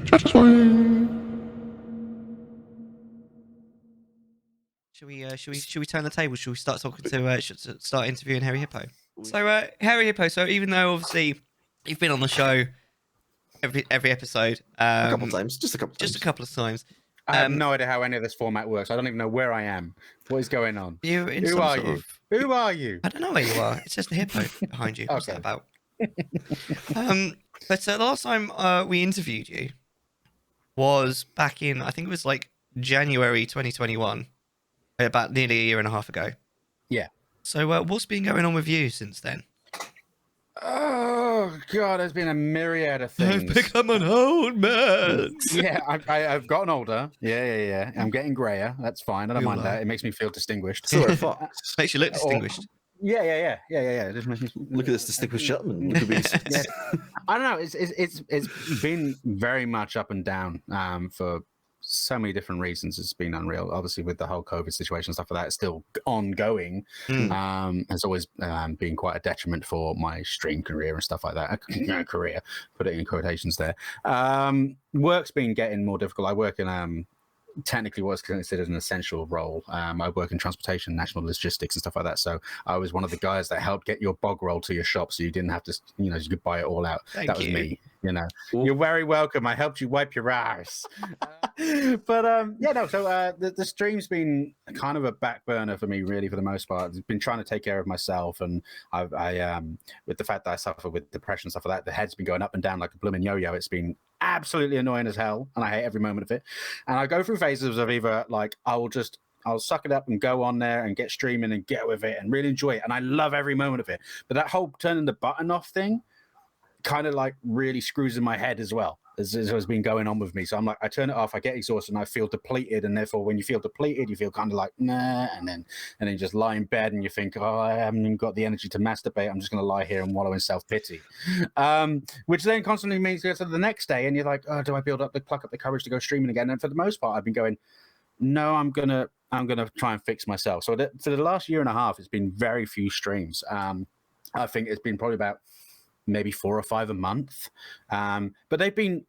Chattisfying. Should we turn the table? Should we start talking to start interviewing Hairy Hippo? So Hairy Hippo. So even though obviously you've been on the show every episode, A couple times, just a couple of times. I have no idea how any of this format works. I don't even know where I am. What is going on? You're in Who some are sort you? of- Who are you? I don't know where you are. It says the hippo behind you. What's that Okay. about? But the last time we interviewed you was back in, I think it was like January 2021, about nearly a year and a half ago. Yeah. So what's been going on with you since then? Oh God, there's been a myriad of things. I've become an old man. Yeah, I've gotten older. Yeah. I'm getting grayer. That's fine. I don't mind that. It makes me feel distinguished. So Fox. Makes you look distinguished. Yeah. It just makes me Look at this distinguished gentleman. Look at these. Yeah. I don't know. It's been very much up and down for so many different reasons. It's been unreal. Obviously, with the whole COVID situation and stuff like that, it's still ongoing. Has always been quite a detriment for my stream career and stuff like that. Career, put it in quotations there. Work's been getting more difficult. I work in technically what's considered an essential role. I work in transportation, national logistics and stuff like that. So I was one of the guys that helped get your bog roll to your shop so you didn't have to, you could buy it all out. That was me, You're very welcome. I helped you wipe your ass. So the stream's been kind of a back burner for me, really, for the most part. I've been trying to take care of myself, and I with the fact that I suffer with depression and stuff like that, the head's been going up and down like a blooming yo-yo. It's been absolutely annoying as hell, and I hate every moment of it. And I go through phases of either like I'll suck it up and go on there and get streaming and get with it and really enjoy it, and I love every moment of it. But that whole turning the button off thing kind of like really screws in my head as well. As has been going on with me. So I'm like, I turn it off, I get exhausted, and I feel depleted. And therefore, when you feel depleted, you feel kind of like, nah. And then you just lie in bed and you think, oh, I haven't even got the energy to masturbate. I'm just going to lie here and wallow in self-pity. Which then constantly means you go to the next day and you're like, oh, do I pluck up the courage to go streaming again? And for the most part, I've been going, no, I'm gonna try and fix myself. So for the last year and a half, it's been very few streams. I think it's been probably about maybe 4 or 5 a month. But they've been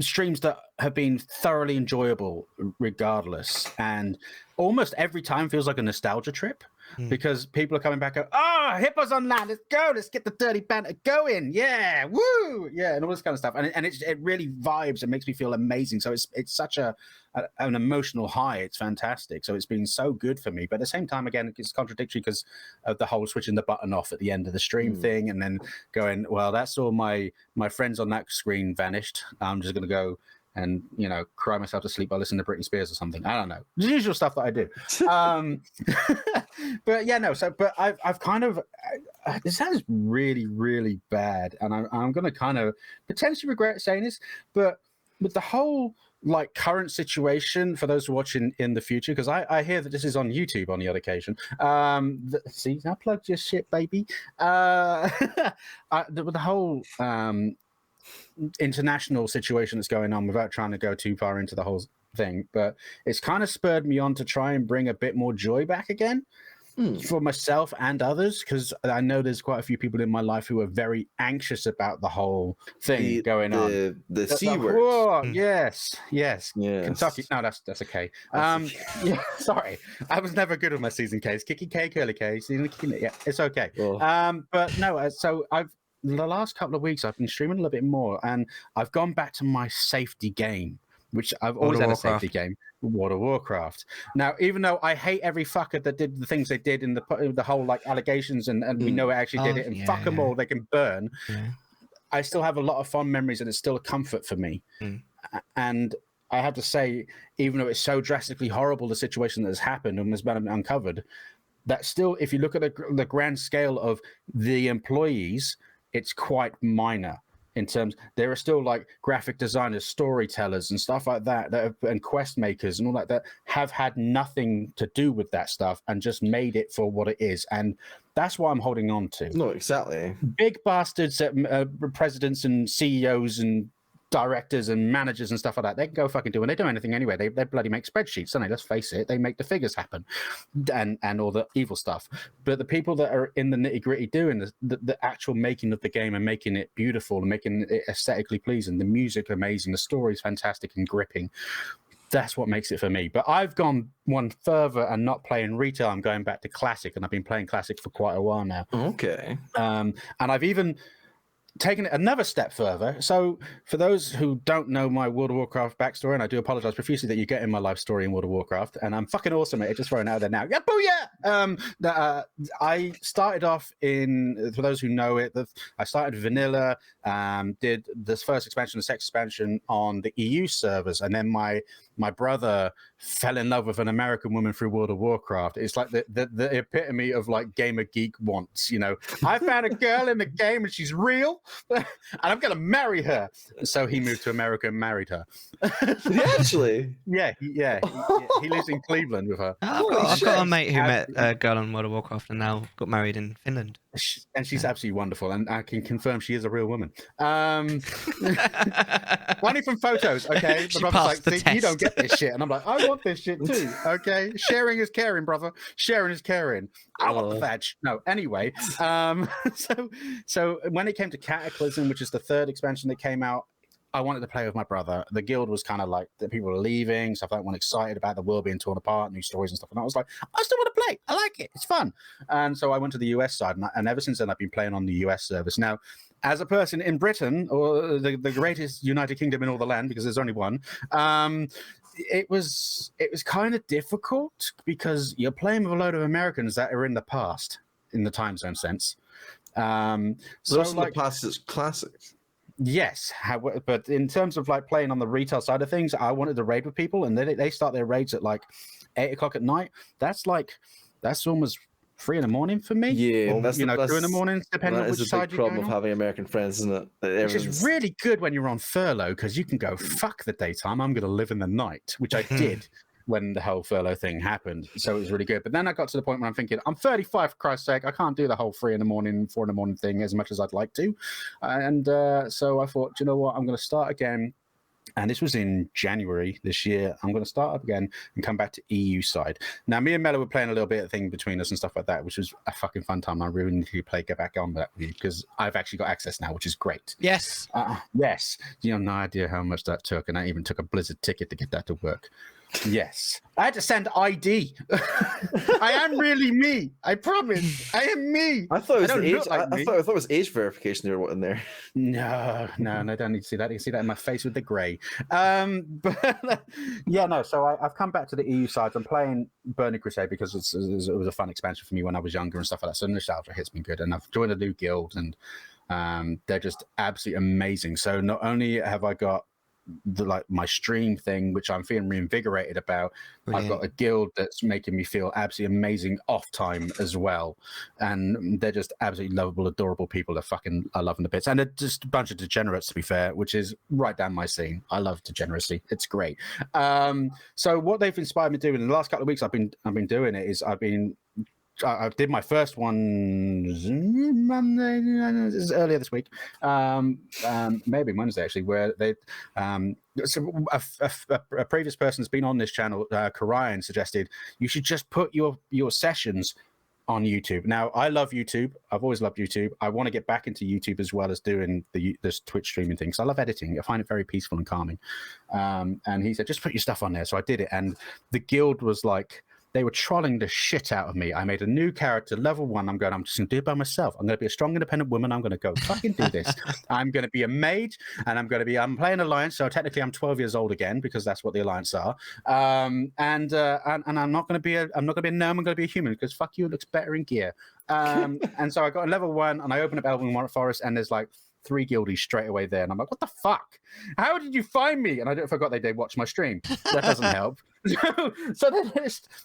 streams that have been thoroughly enjoyable regardless. And almost every time feels like a nostalgia trip because people are coming back, Hippo's online, let's go, let's get the dirty banter going. Yeah, woo! Yeah, and all this kind of stuff. And it really vibes and makes me feel amazing. So it's such an emotional high. It's fantastic. So it's been so good for me. But at the same time, again, it's contradictory because of the whole switching the button off at the end of the stream thing and then going, well, that's all my friends on that screen vanished. I'm just going to go and, cry myself to sleep by listening to Britney Spears or something. I don't know. The usual stuff that I do. But yeah, no. So, but I've kind of, this sounds really, really bad. And I'm going to kind of potentially regret saying this, but with the whole current situation for those watching in the future, because I hear that this is on YouTube on the other occasion. See, I plugged your shit, baby. The whole international situation that's going on, without trying to go too far into the whole thing, but it's kind of spurred me on to try and bring a bit more joy back again for myself and others, because I know there's quite a few people in my life who are very anxious about the whole thing going on. The C word. Oh, yes. Kentucky. No, that's okay. Yeah, sorry, I was never good with my season K's. Kicky K, curly K, season Kicky. Yeah, it's okay. But no, so the last couple of weeks I've been streaming a little bit more, and I've gone back to my safety game, which I've always had a safety game, World of Warcraft. Now, even though I hate every fucker that did the things they did in the whole allegations, and we know it actually did it, and fuck them all, they can burn. Yeah. I still have a lot of fond memories, and it's still a comfort for me. And I have to say, even though it's so drastically horrible, the situation that has happened and has been uncovered, that still, if you look at the grand scale of the employees, it's quite minor in terms. There are still graphic designers, storytellers, and stuff like that and quest makers and all that have had nothing to do with that stuff and just made it for what it is. And that's what I'm holding on to. No, exactly. Big bastards, presidents and CEOs and directors and managers and stuff like that, they can go fucking do, and they do anything anyway. They bloody make spreadsheets, don't they? Let's face it, they make the figures happen, and all the evil stuff. But the people that are in the nitty gritty doing the actual making of the game and making it beautiful and making it aesthetically pleasing, the music amazing, the story's fantastic and gripping. That's what makes it for me. But I've gone one further and not playing retail. I'm going back to classic, and I've been playing classic for quite a while now. Okay. And I've even taken it another step further. So for those who don't know my World of Warcraft backstory, and I do apologize profusely that you get in my life story in World of Warcraft, and I'm fucking awesome at it, just throwing it out there now. Yeah, booyah! I started off in, for those who know it, I started vanilla, did this first expansion, the second expansion on the EU servers, and then my brother fell in love with an American woman through World of Warcraft. It's like the epitome of like gamer geek wants, you know. I found a girl in the game and she's real, and I'm gonna marry her. So he moved to America and married her. Did he actually? Yeah, he lives in Cleveland with her. I've got a mate who met a girl on World of Warcraft and now got married in Finland. And she's absolutely wonderful, and I can confirm she is a real woman. Only from photos, okay? She The brother's passed the like, test. you don't get this shit, and I'm like, I want this shit too, okay? Sharing is caring, brother. Sharing is caring. I want the veg. No, anyway. So when it came to Cataclysm, which is the third expansion that came out, I wanted to play with my brother. The guild was kind of like the people were leaving, stuff like that. One excited about the world being torn apart, new stories and stuff. And I was like, I still want to play. I like it. It's fun. And so I went to the US side, and ever since then I've been playing on the US service. Now, as a person in Britain, or the greatest United Kingdom in all the land, because there's only one, it was kind of difficult because you're playing with a load of Americans that are in the past, in the time zone sense. So also like, the past is classic. Yes, but in terms of like playing on the retail side of things, I wanted to raid with people, and they start their raids at like 8 o'clock at night. That's almost 3 in the morning for me. Yeah, or, that's 2 in the morning, depending on which side you're problem going of having American friends, isn't it? Which is really good when you're on furlough, because you can go, fuck the daytime, I'm going to live in the night, which I did when the whole furlough thing happened. So it was really good. But then I got to the point where I'm thinking, I'm 35, for Christ's sake. I can't do the whole 3 in the morning, 4 in the morning thing as much as I'd like to. And so I thought, you know what? I'm going to start again. And this was in January this year. I'm going to start up again and come back to EU side. Now, me and Mellar were playing a little bit of thing between us and stuff like that, which was a fucking fun time. I really need to get back on that with you, because I've actually got access now, which is great. Yes. Yes. You have no idea how much that took. And I even took a Blizzard ticket to get that to work. Yes. I had to send ID. I am really me. I promise. I am me. I thought it was age. I thought it was age verification they were wanting there. No, I don't need to see that. You see that in my face with the grey. But yeah, no. So I've come back to the EU side. I'm playing Burning Crusade because it was a fun expansion for me when I was younger and stuff like that. So nostalgia hits me good, and I've joined a new guild, and they're just absolutely amazing. So not only have I got my stream thing, which I'm feeling reinvigorated about. Brilliant. I've got a guild that's making me feel absolutely amazing off time as well, and they're just absolutely lovable, adorable people. I love them to bits, and they're just a bunch of degenerates, to be fair, which is right down my scene. I love degeneracy; it's great. So what they've inspired me to do in the last couple of weeks, I've been doing it is I did my first one Monday, earlier this week, maybe Wednesday actually, where they a previous person that's been on this channel, Karayan, suggested you should just put your sessions on YouTube. Now, I love YouTube. I've always loved YouTube. I want to get back into YouTube as well as doing this Twitch streaming thing. So I love editing. I find it very peaceful and calming. And he said, just put your stuff on there. So I did it. And the guild was like, they were trolling the shit out of me. I made a new character, level 1. I'm just going to do it by myself. I'm going to be a strong, independent woman. I'm going to go fucking do this. I'm going to be a maid, and I'm playing Alliance. So technically, I'm 12 years old again, because that's what the Alliance are. And I'm not going to be a gnome. I'm going to be a human, because fuck you, it looks better in gear. And so I got a level 1, and I opened up Elven Forest, and there's like 3 guildies straight away there, and I'm like, what the fuck? How did you find me? And I forgot they watch my stream. That doesn't help. So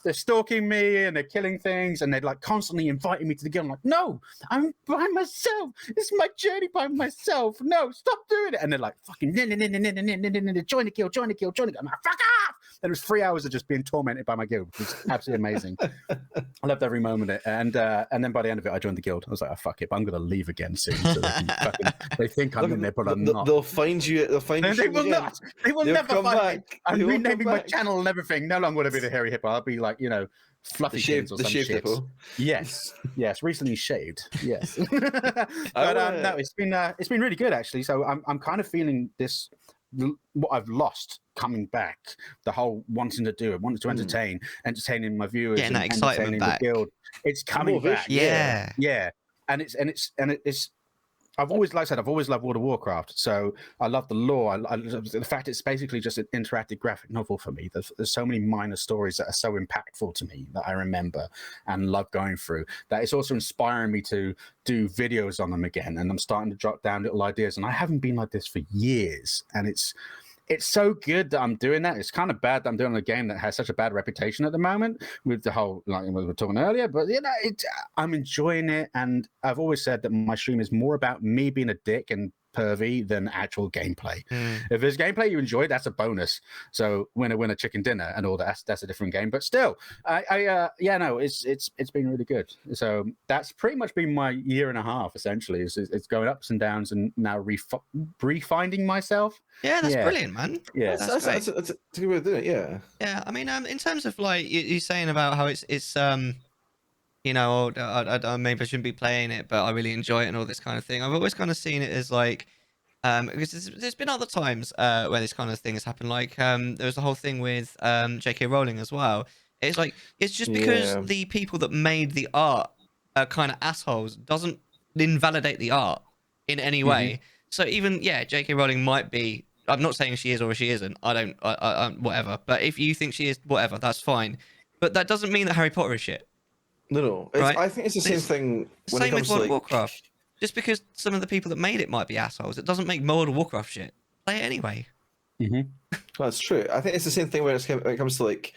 they're stalking me, and they're killing things, and they're like constantly inviting me to the guild. I'm like, no, I'm by myself. This is my journey by myself. No, stop doing it. And they're like, fucking join the guild. I'm like, fuck off. it was 3 hours of just being tormented by my guild, which was absolutely amazing. I loved every moment of it. And then by the end of it, I joined the guild. I was like, oh, fuck it, but I'm going to leave again soon. So they think I'm in there, but I'm not. They'll find you. They'll find you. They will again. not. They will They'll never come find back. me. I'm renaming my channel and everything. No longer would I be the Hairy Hippo. I'll be like, Fluffy Kins or some shit. Hippo. Yes, recently shaved. Yes, but no, it's been really good actually. So I'm kind of feeling this, what I've lost coming back. The whole wanting to do it, wanting to entertaining my viewers, getting that excitement back. The guild. It's coming back. Yeah, and it's. I've always, like I said, I've always loved World of Warcraft. So I love the lore. I the fact it's basically just an interactive graphic novel for me. There's so many minor stories that are so impactful to me that I remember and love going through. That it's also inspiring me to do videos on them again. And I'm starting to jot down little ideas. And I haven't been like this for years. And it's so good that I'm doing that. It's kind of bad that I'm doing a game that has such a bad reputation at the moment with the whole, like we were talking earlier, but I'm enjoying it. And I've always said that my stream is more about me being a dick and pervy than actual gameplay. If there's gameplay you enjoy, that's a bonus. So winner chicken dinner and all that, that's a different game. But still, it's been really good. So that's pretty much been my year and a half essentially. It's going ups and downs and now refinding myself. Yeah, that's brilliant, man. Yeah, that's a good way to do it. Yeah. Yeah, I mean, in terms of like you saying about how it's I maybe I shouldn't be playing it, but I really enjoy it and all this kind of thing. I've always kind of seen it as like, because there's been other times where this kind of thing has happened. Like there was the whole thing with J.K. Rowling as well. It's like it's just because the people that made the art are kind of assholes doesn't invalidate the art in any way. So even J.K. Rowling might be. I'm not saying she is or she isn't. I whatever. But if you think she is, whatever, that's fine. But that doesn't mean that Harry Potter is shit. No. Right? I think it's the same thing when it comes with World to of Warcraft. Just because some of the people that made it might be assholes, it doesn't make World of Warcraft shit. Play it anyway. That's true. I think it's the same thing when it comes to like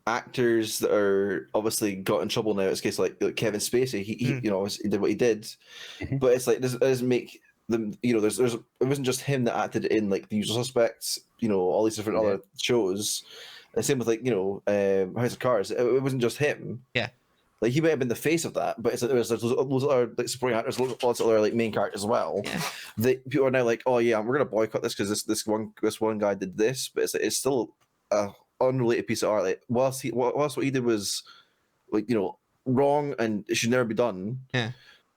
actors that are obviously got in trouble now. It's case like Kevin Spacey. He he did what he did, but it's like it doesn't make them. There's it wasn't just him that acted in like The Usual Suspects. All these different other shows. The same with like House of Cards. It wasn't just him. Yeah. Like he might have been the face of that, but it's like there's loads of other like supporting actors, lots of other like main characters as well. Yeah. That people are now like, oh yeah, we're gonna boycott this because this one guy did this, but it's still a unrelated piece of art. Like whilst what he did was like wrong and it should never be done. Yeah.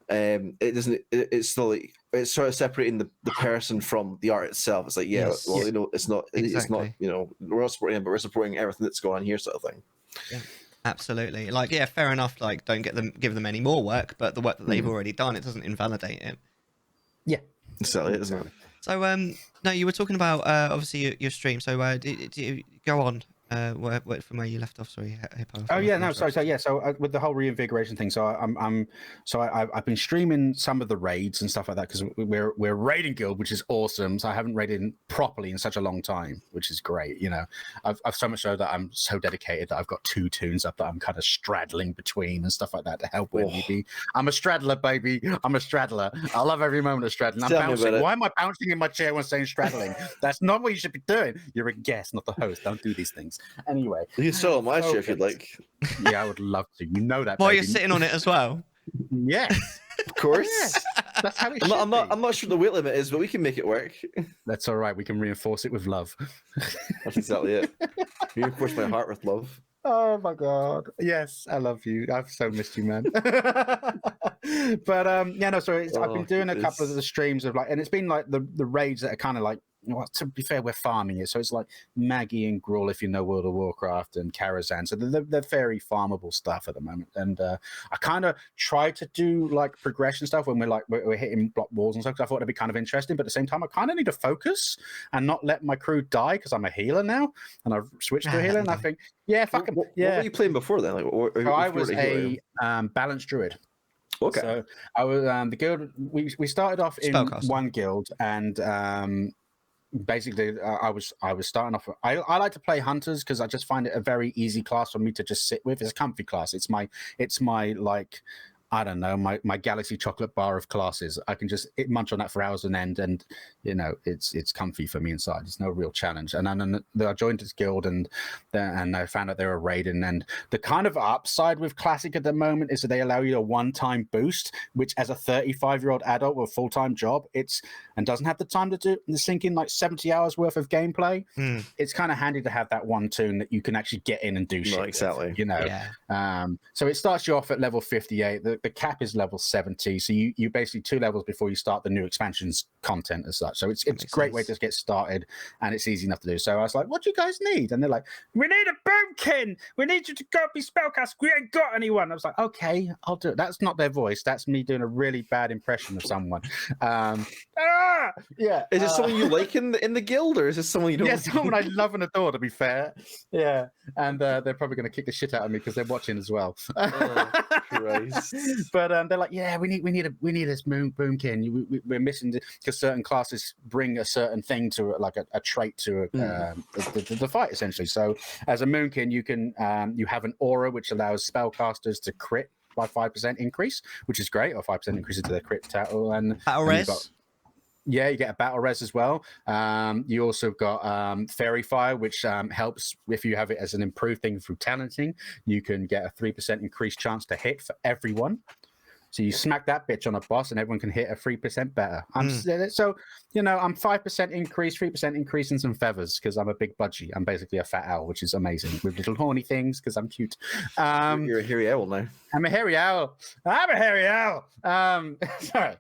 It doesn't. It's still like it's sort of separating the person from the art itself. It's like it's not. Exactly. It's not. We're not supporting him, but we're supporting everything that's going on here, sort of thing. Yeah. Absolutely. Like, yeah, fair enough. Like, don't give them any more work, but the work that they've already done, it doesn't invalidate it. Yeah, exactly, isn't it? So, no, you were talking about obviously your stream. So, do you go on from where you left off? Sorry, Hippo. Oh yeah, no, sorry. So with the whole reinvigoration thing, so I've been streaming some of the raids and stuff like that because we're a raiding guild, which is awesome. So I haven't raided properly in such a long time, which is great. I've so much so that I'm so dedicated that I've got 2 tunes up that I'm kind of straddling between and stuff like that to help with me. I'm a straddler, baby. I'm a straddler. I love every moment of straddling. I'm bouncing. Why am I bouncing in my chair when saying straddling? That's not what you should be doing. You're a guest, not the host. Don't do these things. Anyway, you can sell my chair if you'd like. Yeah, I would love to. You know that. While you're sitting on it as well. Yes, of course. Yes. That's how it should I'm not sure the weight limit is, but we can make it work. That's all right. We can reinforce it with love. That's exactly it. Reinforce my heart with love. Oh my god. Yes, I love you. I've so missed you, man. But I've been doing a couple of the streams of like, and it's been like the raids that are kind of like, well, to be fair, we're farming it, so it's like Maggie and Gruul, if you know World of Warcraft, and Karazhan. So they're very farmable stuff at the moment. And I kind of try to do like progression stuff when we're hitting block walls and stuff. Because I thought it'd be kind of interesting, but at the same time, I kind of need to focus and not let my crew die because I'm a healer now, and I've switched to a healer. And I think, fuck them. What were you playing before then? Like, I was a balanced druid. Okay. So I was the guild. We started off in one guild, and basically I was starting off. I like to play hunters because I just find it a very easy class for me to just sit with. It's a comfy class. It's my like I don't know, my Galaxy chocolate bar of classes. I can just munch on that for hours on end, and it's comfy for me inside. It's no real challenge. And then I joined this guild, and I found out they were raiding. And the kind of upside with Classic at the moment is that they allow you a one-time boost, which as a 35-year-old adult with a full-time job, and doesn't have the time to sink in like 70 hours worth of gameplay. It's kind of handy to have that one toon that you can actually get in and do shit. Exactly. With, so it starts you off at level 58. The cap is level 70, so you basically 2 levels before you start the new expansions content as such. So it's a great way to get started, and it's easy enough to do. So I was like, what do you guys need? And they're like, we need a boomkin. We need you to go be spellcast. We ain't got anyone. I was like, okay, I'll do it. That's not their voice. That's me doing a really bad impression of someone. Is it someone you like in the guild, or is it someone you don't? Yeah, someone I love and adore, to be fair. Yeah, and they're probably going to kick the shit out of me because they're watching as well. Oh, Christ. But they're like, yeah, we need this boomkin. We're missing because certain classes bring a certain thing to like a trait to the fight essentially. So as a moonkin, you can you have an aura which allows spellcasters to crit by 5% increase, which is great, or 5% increase to their crit total. And battle res. Yeah, you get a battle res as well. You also got Fairy Fire, which helps if you have it as an improved thing through talenting. You can get a 3% increased chance to hit for everyone. So you smack that bitch on a boss, and everyone can hit a 3% better. So I'm 5% increase, 3% increase, and some feathers because I'm a big budgie. I'm basically a fat owl, which is amazing with little horny things because I'm cute. You're a hairy owl now. I'm a hairy owl. Sorry.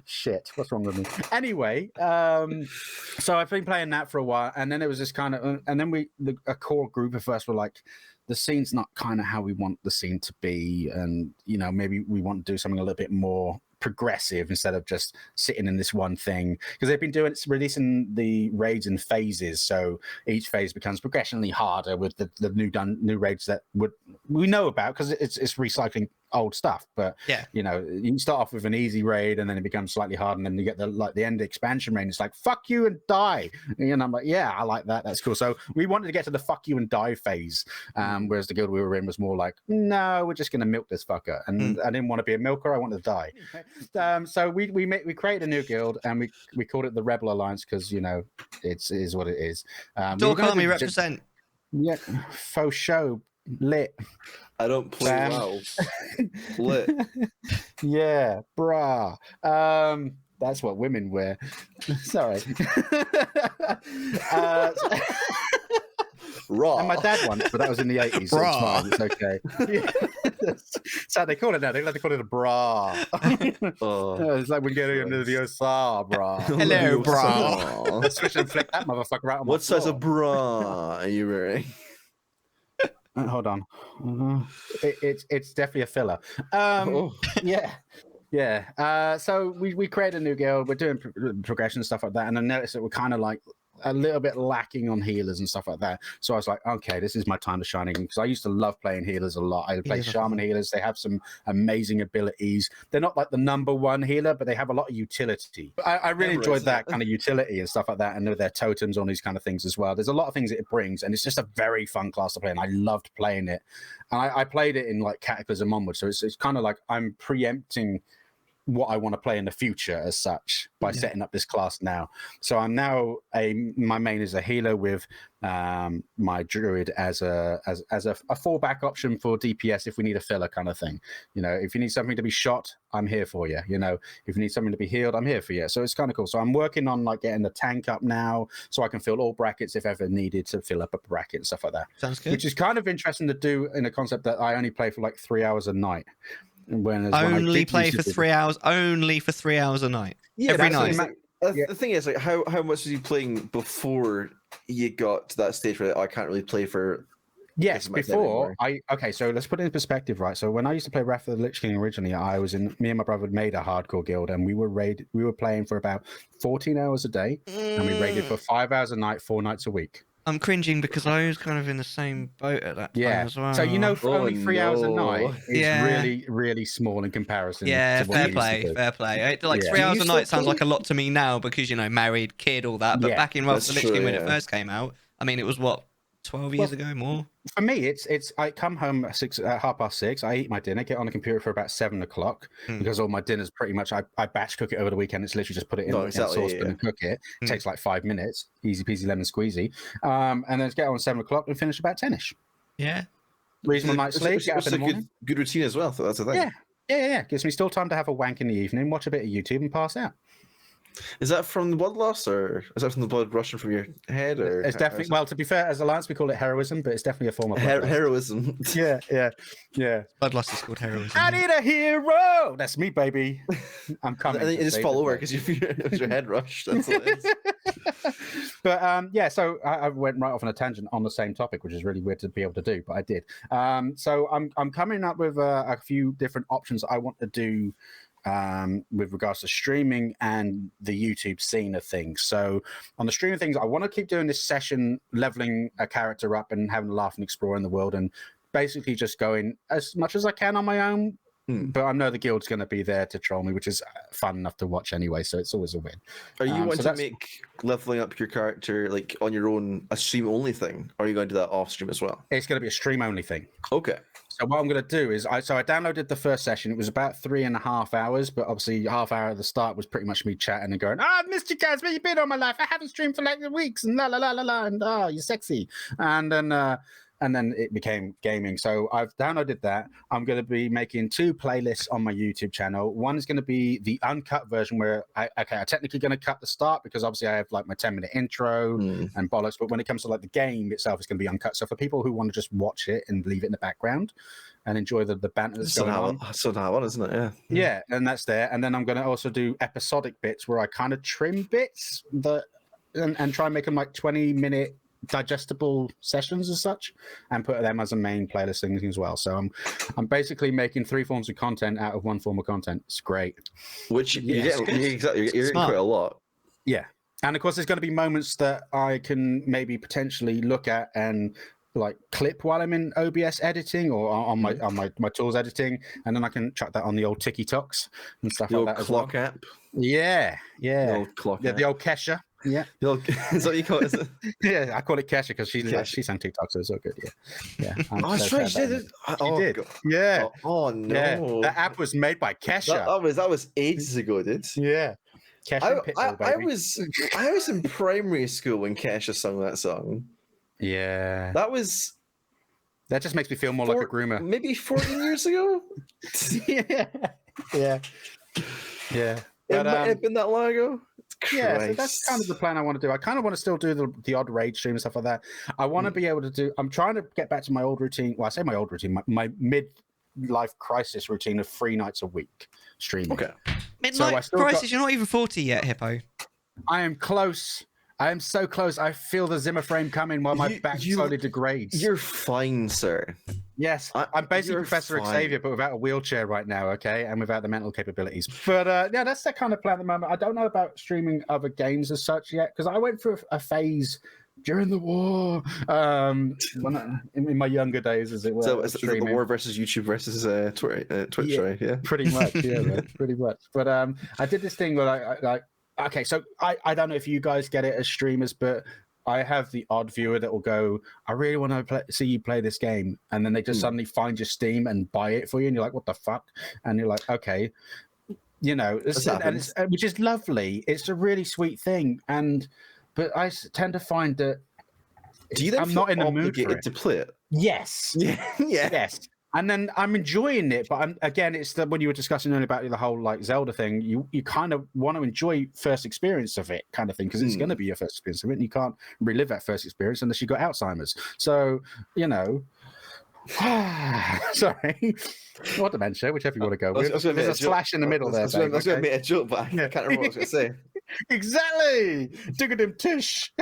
Shit, what's wrong with me? Anyway, so I've been playing that for a while, and then it was this kind of, and then a core group of us were like, the scene's not kind of how we want the scene to be, and maybe we want to do something a little bit more progressive instead of just sitting in this one thing, because they've been releasing the raids in phases, so each phase becomes progressionally harder with the new raids that we know about because it's recycling old stuff. But you can start off with an easy raid, and then it becomes slightly hard, and then you get the end expansion raid. It's like fuck you and die, and I'm like, yeah, I like that. That's cool. So we wanted to get to the fuck you and die phase, whereas the guild we were in was more like, no, we're just gonna milk this fucker, and I didn't want to be a milker. I wanted to die. So we created a new guild, and we called it the Rebel Alliance because it is what it is. Dork Army represent. Yeah, faux show lit. I don't play WoW. Lit. Yeah, brah. That's what women wear. Sorry. Raw. And my dad once, but that was in the 80s, so it's fine. It's okay. So they call it now. They like to call it a bra. It's like we're getting into the OSA, bra. Hello, bra. Switch and flick that motherfucker out on what size of bra are you wearing? Hold on. It's definitely a filler. Yeah. So we created a new guild. We're doing progression and stuff like that, and I noticed that we're kind of like a little bit lacking on healers and stuff like that. So I was like, okay, this is my time to shine again, because I used to love playing healers a lot. I play shaman healers. They have some amazing abilities. They're not like the number one healer, but they have a lot of utility. I really enjoyed that kind of utility and stuff like that, and their totems on these kind of things as well. There's a lot of things that it brings, and it's just a very fun class to play, and I loved playing it. And I played it in like Cataclysm onward, so it's kind of like I'm preempting what I want to play in the future as such by setting up this class now. So I'm now my main is a healer with my druid as a fallback option for DPS if we need a filler kind of thing. If you need something to be shot, I'm here for you. If you need something to be healed, I'm here for you. So it's kind of cool. So I'm working on like getting the tank up now, so I can fill all brackets if ever needed to fill up a bracket and stuff like that. Sounds good. Which is kind of interesting to do in a concept that I only play for like 3 hours a night. Only play for 3 hours. Only for 3 hours a night. Yeah, every night. The thing is, like, how much was you playing before you got to that stage where I can't really play for? Yes, before okay. So let's put it in perspective, right? So when I used to play Wrath of the Lich King originally, me and my brother made a hardcore guild, and we were playing for about 14 hours a day, and we raided for 5 hours a night, 4 nights a week. I'm cringing because I was kind of in the same boat at that time as well. So only 3 hours a night is really, really small in comparison. Yeah, to fair play. Like 3 hours a night sounds like a lot to me now because married, kid, all that. But back in Wrath of the Lich King when it first came out, I mean, it was what 12 years ago, more. For me, it's I come home at 6:30. I eat my dinner, get on the computer for about 7 o'clock because all my dinner's pretty much I batch cook it over the weekend. It's literally just put it in, in saucepan and cook it. It takes like 5 minutes, easy peasy lemon squeezy, and then get on 7 o'clock and finish about 10ish. Yeah, reasonable night's sleep. Get up in the morning. Good routine as well. So that's the thing. Yeah. Gives me still time to have a wank in the evening, watch a bit of YouTube, and pass out. Is that from the blood loss, or is that from the blood rushing from your head? Or it's definitely, well, to be fair, as Alliance we call it heroism, but it's definitely a form of heroism. Yeah. Blood loss is called heroism. I need a hero. That's me, baby. I'm coming. And then you just fall over because your head rushed. That's what it is. But so I went right off on a tangent on the same topic, which is really weird to be able to do, but I did. So I'm coming up with a few different options I want to do with regards to streaming and the YouTube scene of things. So on the streaming things, I want to keep doing this session, leveling a character up and having a laugh and exploring the world, and basically just going as much as I can on my own. But I know the guild's going to be there to troll me, which is fun enough to watch anyway, so it's always a win. Are you wanting to make leveling up your character like on your own a stream only thing, or are you going to do that off stream as well? It's going to be a stream only thing. Okay. So what I'm going to do is, I downloaded the first session. It was about 3.5 hours, but obviously half hour at the start was pretty much me chatting and going, I've missed you guys, where you been all my life? I haven't streamed for like weeks, and la la la la la, and you're sexy. And then it became gaming. So I've downloaded that. I'm going to be making 2 playlists on my YouTube channel. One is going to be the uncut version where I'm technically going to cut the start because obviously I have like my 10-minute intro and bollocks. But when it comes to like the game itself, it's going to be uncut. So for people who want to just watch it and leave it in the background and enjoy the banter that's going on. That's so that one, isn't it? Yeah. Yeah, and that's there. And then I'm going to also do episodic bits where I kind of trim bits and try and make them like 20-minute digestible sessions as such, and put them as a main playlist thing as well. So I'm basically making 3 forms of content out of 1 form of content. It's great. Which you're getting quite a lot. Yeah, and of course there's going to be moments that I can maybe potentially look at and like clip while I'm in OBS editing or on my tools editing, and then I can chuck that on the old TikToks and stuff like that. The clock app. Yeah. The old clock app. The old Kesha. Yeah, is that what you call it? Yeah, I call it Kesha because she's on TikTok, so it's all good. Yeah. That's right. She did. God. Yeah. Oh no. Yeah. That app was made by Kesha. That was ages ago, dude. Yeah. Kesha I was in primary school when Kesha sung that song. Yeah. That just makes me feel more like a groomer. Maybe 14 years ago. Yeah. It might have been that long ago. Yeah, so that's kind of the plan I want to do. I kind of want to still do the odd raid stream and stuff like that. I want to be able to do. I'm trying to get back to my old routine. Well, I say my old routine, my midlife crisis routine of 3 nights a week streaming. Okay. Midlife crisis. You're not even 40 yet, Hippo. I am close. I am so close. I feel the Zimmer frame coming while my back slowly degrades. You're fine, sir. Yes, I'm basically Professor Xavier, but without a wheelchair right now, okay, and without the mental capabilities. But yeah, that's the kind of plan at the moment. I don't know about streaming other games as such yet, because I went through a phase during the war, in my younger days, as it were. So is it the war versus YouTube versus Twitch? Yeah, pretty much. Yeah, man, pretty much. But I did this thing where okay, so I don't know if you guys get it as streamers, but I have the odd viewer that will go, I really want to see you play this game. And then they just suddenly find your Steam and buy it for you. And you're like, what the fuck? And you're like, okay. You know, which is lovely. It's a really sweet thing. But I tend to find that I'm not in the mood for it. To play it. Yes. Yes. And then I'm enjoying it, but again, it's when you were discussing earlier about the whole like Zelda thing, you kind of want to enjoy first experience of it, kind of thing, because it's going to be your first experience of it, and you can't relive that first experience unless you've got Alzheimer's. So, you know, sorry, or dementia, whichever you want to go with. There's a slash in the middle there. I was going to make a joke, but I can't remember what I was going to say. Exactly, Diggadim Tish.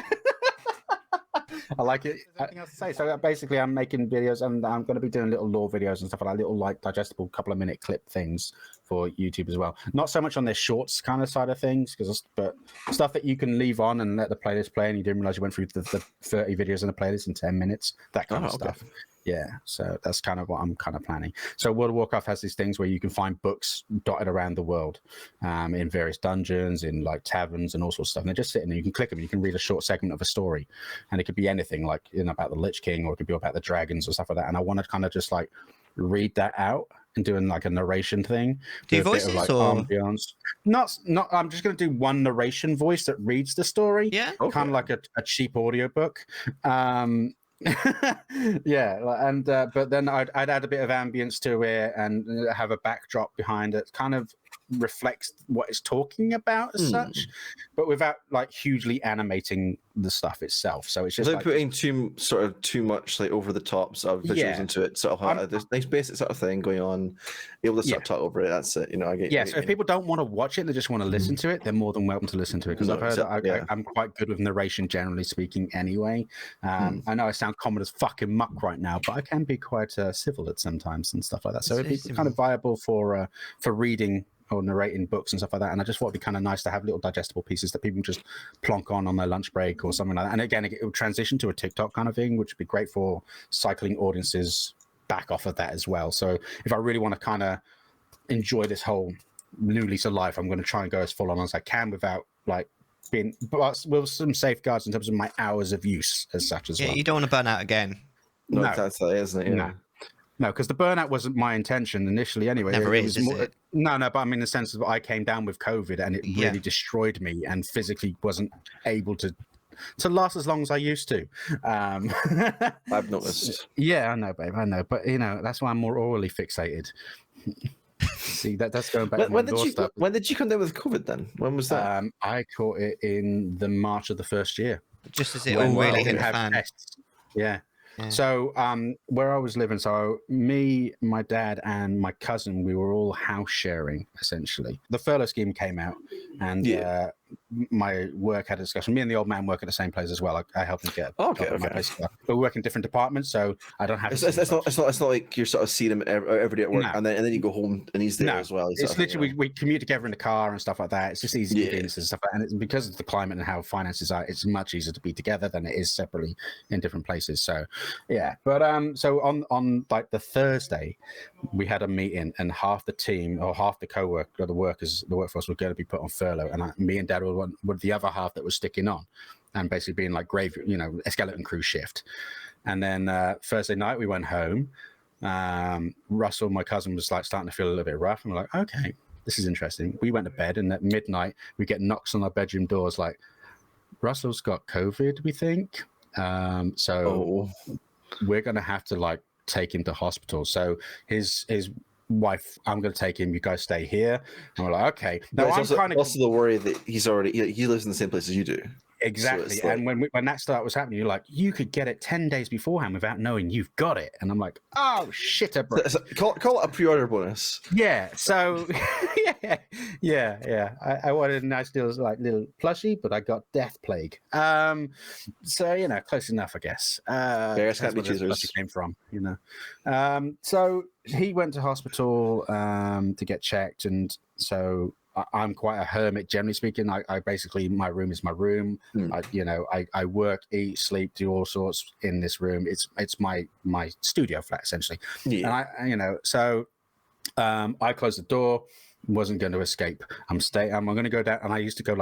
I like it. Anything else to say? So basically, I'm making videos, and I'm going to be doing little lore videos and stuff like that, little like digestible couple of minute clip things for YouTube as well. Not so much on their shorts kind of side of things, but stuff that you can leave on and let the playlist play, and you didn't realize you went through the 30 videos in a playlist in 10 minutes. That kind of stuff. Yeah, so that's kind of what I'm kind of planning. So World of Warcraft has these things where you can find books dotted around the world, in various dungeons, in like taverns and all sorts of stuff. And they're just sitting there. You can click them. You can read a short segment of a story, and it could be anything, like about the Lich King, or it could be about the dragons or stuff like that. And I want to kind of just like read that out and doing like a narration thing. Do you with a bit voices of, like, or ambiance. Not. I'm just going to do one narration voice that reads the story. yeah? Kind of like a cheap audiobook. Yeah, and but then I'd add a bit of ambience to it and have a backdrop behind it, kind of reflects what it's talking about as such, but without like hugely animating the stuff itself. So it's just without like putting too much like over the top sort of visuals Yeah. into it. Sort of this nice basic sort of thing going on. Able to sort of talk over it. That's it. I get. Yeah, so if people don't want to watch it, they just want to listen to it, they're more than welcome to listen to it, because I've heard I'm quite good with narration, generally speaking, anyway. I know I sound common as fucking muck right now, but I can be quite civil at sometimes and stuff like that. So it'd be kind of viable for reading or narrating books and stuff like that. And I just thought it'd be kind of nice to have little digestible pieces that people just plonk on their lunch break or something like that. And again, it would transition to a TikTok kind of thing, which would be great for cycling audiences back off of that as well. So if I really want to kind of enjoy this whole new lease of life, I'm going to try and go as full on as I can without like being, but with some safeguards in terms of my hours of use as such as well. Yeah, you don't want to burn out again. No, that's that, isn't it? Yeah. No, because the burnout wasn't my intention initially anyway. Never is it? No, but I mean in the sense that I came down with COVID and it really destroyed me and physically wasn't able to last as long as I used to. I've noticed. Yeah, I know, babe, I know. But, that's why I'm more orally fixated. See, that's going back to my doorstep. When did you come down with COVID then? When was that? I caught it in the March of the first year. Just as it all really hit the fan. Tests. Yeah. So where I was living, so me, my dad, and my cousin, we were all house sharing essentially. The furlough scheme came out, and my work had a discussion. Me and the old man work at the same place as well. I helped him get my place. But we work in different departments, so I don't have. It's not like you're sort of seeing him every day at work, and then you go home and he's there as well. It's literally we commute together in the car and stuff like that. It's just easy conveniences and stuff like that. And it's because of the climate and how finances are, it's much easier to be together than it is separately in different places. So yeah, but so on like the Thursday, we had a meeting, and half the team or half the the workforce were going to be put on furlough, and me and Dad were the other half that was sticking on, and basically being like a skeleton crew shift. And then Thursday night we went home. Russell, my cousin, was like starting to feel a little bit rough, and we're like, okay, this is interesting. We went to bed, and at midnight we get knocks on our bedroom doors, like, Russell's got COVID, we think. So we're gonna have to like take him to hospital. So his wife, I'm going to take him, you guys stay here. And we're like, okay. Now I'm also the worry that he lives in the same place as you do. Exactly. So and when that start was happening, you're like, you could get it 10 days beforehand without knowing you've got it. And I'm like, oh shit, bro. Call it a pre-order bonus. Yeah. So yeah. I wanted a nice little plushie, but I got death plague. So close enough, I guess. Bears can't be choosers. Came from, So he went to hospital to get checked, and so I'm quite a hermit, generally speaking. I basically, my room is my room. I work, eat, sleep, do all sorts in this room. It's my studio flat essentially. Yeah. And I closed the door. Wasn't going to escape. I'm going to go down, and I used to go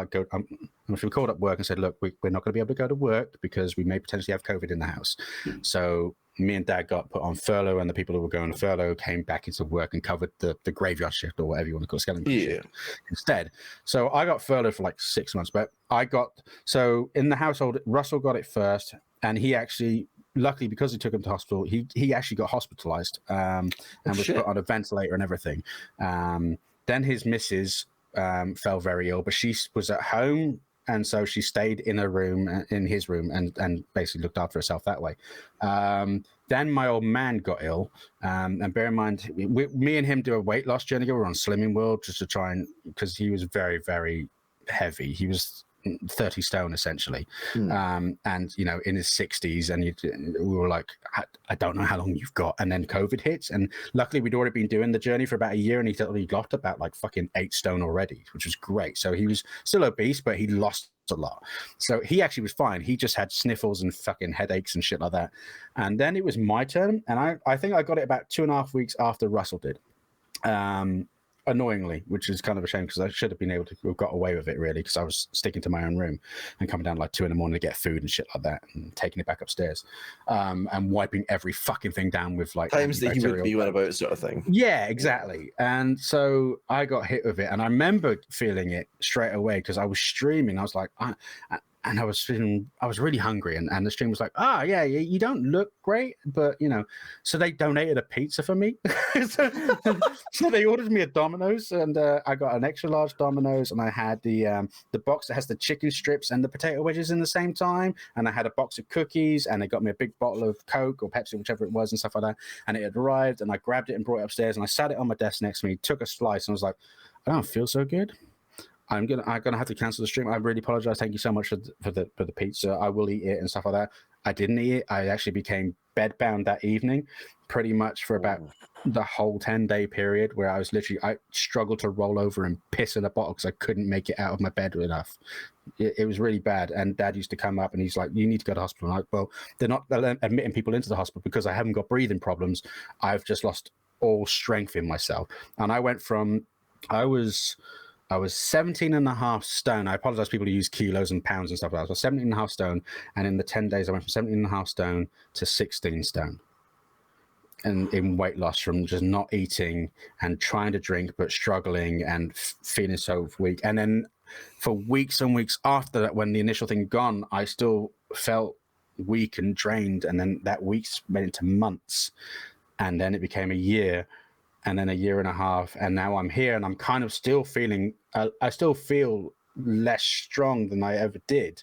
we called up work and said, look, we're not going to be able to go to work because we may potentially have COVID in the house. So me and Dad got put on furlough, and the people who were going on furlough came back into work and covered the graveyard shift, or whatever you want to call it, skeleton shift instead. So I got furloughed for like 6 months, but so in the household, Russell got it first, and he actually, luckily, because he took him to hospital, he actually got hospitalized and was put on a ventilator and everything. Then his missus fell very ill, but she was at home, and so she stayed in his room, and basically looked after herself that way. Then my old man got ill, and bear in mind, me and him do a weight loss journey. We were on Slimming World just to try because he was very, very heavy. He was 30 stone essentially, and in his 60s, and we were like, I don't know how long you've got. And then COVID hits, and luckily we'd already been doing the journey for about a year, and he lost about like fucking 8 stone already, which was great. So he was still obese, but he lost a lot. So he actually was fine. He just had sniffles and fucking headaches and shit like that. And then it was my turn, and I think I got it about 2.5 weeks after Russell did. Annoyingly, which is kind of a shame because I should have been able to have got away with it really, because I was sticking to my own room and coming down like 2 a.m. to get food and shit like that, and taking it back upstairs, and wiping every fucking thing down with like times that he would be one about sort of thing. Yeah, exactly. And so I got hit with it, and I remember feeling it straight away because I was streaming. I was like, and I was really hungry, and the stream was like, yeah, you don't look great, but you know, so they donated a pizza for me. so they ordered me a Domino's, and I got an extra large Domino's, and I had the box that has the chicken strips and the potato wedges in the same time, and I had a box of cookies, and they got me a big bottle of Coke or Pepsi, whichever it was, and stuff like that. And it had arrived, and I grabbed it and brought it upstairs, and I sat it on my desk next to me, took a slice, and I was like, I don't feel so good. I'm gonna have to cancel the stream. I really apologize. Thank you so much for the pizza. I will eat it and stuff like that. I didn't eat it. I actually became bedbound that evening, pretty much for about the whole 10-day period, where I struggled to roll over and piss in a bottle because I couldn't make it out of my bed enough. It was really bad. And Dad used to come up and he's like, "You need to go to hospital." And I'm like, well, they're not admitting people into the hospital because I haven't got breathing problems. I've just lost all strength in myself. And I went from I was 17.5 stone. I apologize, people who use kilos and pounds and stuff like that. I was 17.5 stone, and in the 10 days, I went from 17.5 stone to 16 stone. And in weight loss from just not eating and trying to drink, but struggling and feeling so weak. And then for weeks and weeks after that, when the initial thing gone, I still felt weak and drained. And then that weeks went into months. And then it became a year. And then a 1.5 years, and now I'm here, and I'm kind of still feeling. I still feel less strong than I ever did,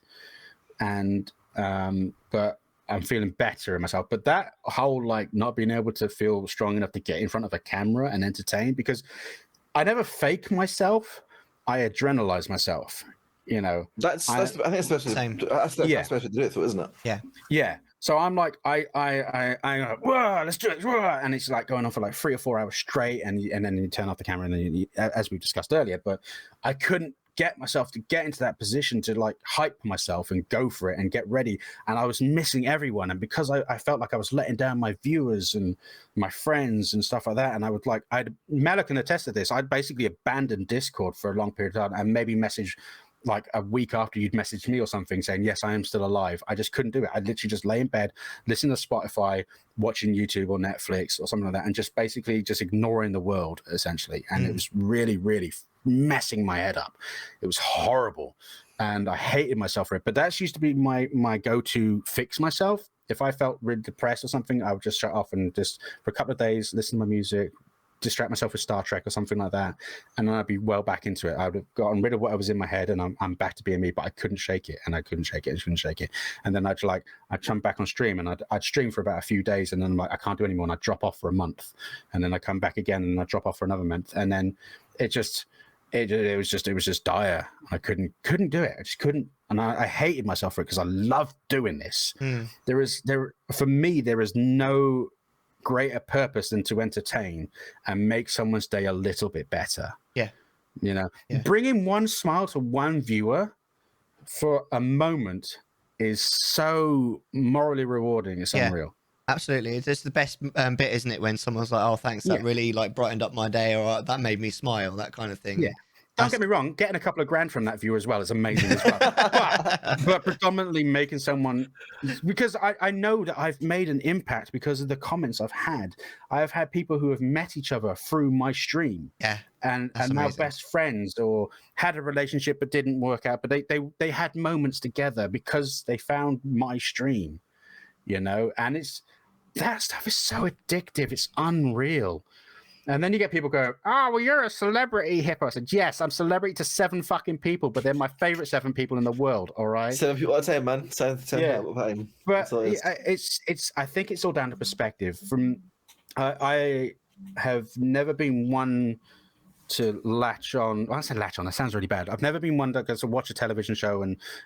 and but I'm feeling better in myself. But that whole like not being able to feel strong enough to get in front of a camera and entertain, because I never fake myself, I adrenalize myself. You know, I think that's the best way to do it, though, isn't it? Yeah. So I'm like, I whoa, let's do it, whoa, and it's like going on for like 3 or 4 hours straight, and then you turn off the camera, and then as we discussed earlier. But I couldn't get myself to get into that position to like hype myself and go for it and get ready, and I was missing everyone, and because I felt like I was letting down my viewers and my friends and stuff like that, and I would like, Mellar can attest to this, I'd basically abandoned Discord for a long period of time and maybe message like a week after you'd messaged me or something saying, yes, I am still alive. I just couldn't do it. I'd literally just lay in bed, listen to Spotify, watching YouTube or Netflix or something like that, and just basically just ignoring the world, essentially. And it was really, really messing my head up. It was horrible. And I hated myself for it. But that's used to be my go-to fix myself. If I felt really depressed or something, I would just shut off and just for a couple of days, listen to my music, distract myself with Star Trek or something like that, and then I'd be well back into it. I would have gotten rid of what I was in my head, and I'm back to being me. But I couldn't shake it, and I couldn't shake it. And then I'd jump back on stream, and I'd stream for about a few days, and then I'm like, I can't do anymore, and I'd drop off for a month, and then I come back again, and I'd drop off for another month, and then it was just dire. I couldn't do it. I just couldn't, and I hated myself for it because I loved doing this. For me, there is no greater purpose than to entertain and make someone's day a little bit better. Bringing one smile to one viewer for a moment is so morally rewarding. It's unreal. Absolutely. It's the best bit, isn't it, when someone's like, oh, thanks, that really like brightened up my day, or that made me smile, that kind of thing. Don't get me wrong, getting a couple of grand from that viewer as well is amazing as well. but predominantly making someone, because I know that I've made an impact because of the comments I've had. I have had people who have met each other through my stream. And now best friends, or had a relationship but didn't work out, but they had moments together because they found my stream, and that stuff is so addictive. It's unreal. And then you get people go, oh, well, you're a celebrity, Hippo. I said, yes, I'm celebrity to 7 fucking people, but they're my favorite 7 people in the world, all right? 7 people at a time, man. 7 people at a time. But I think it's all down to perspective. I have never been one to latch on. Well, I say latch on, that sounds really bad. I've never been one that goes to watch a television show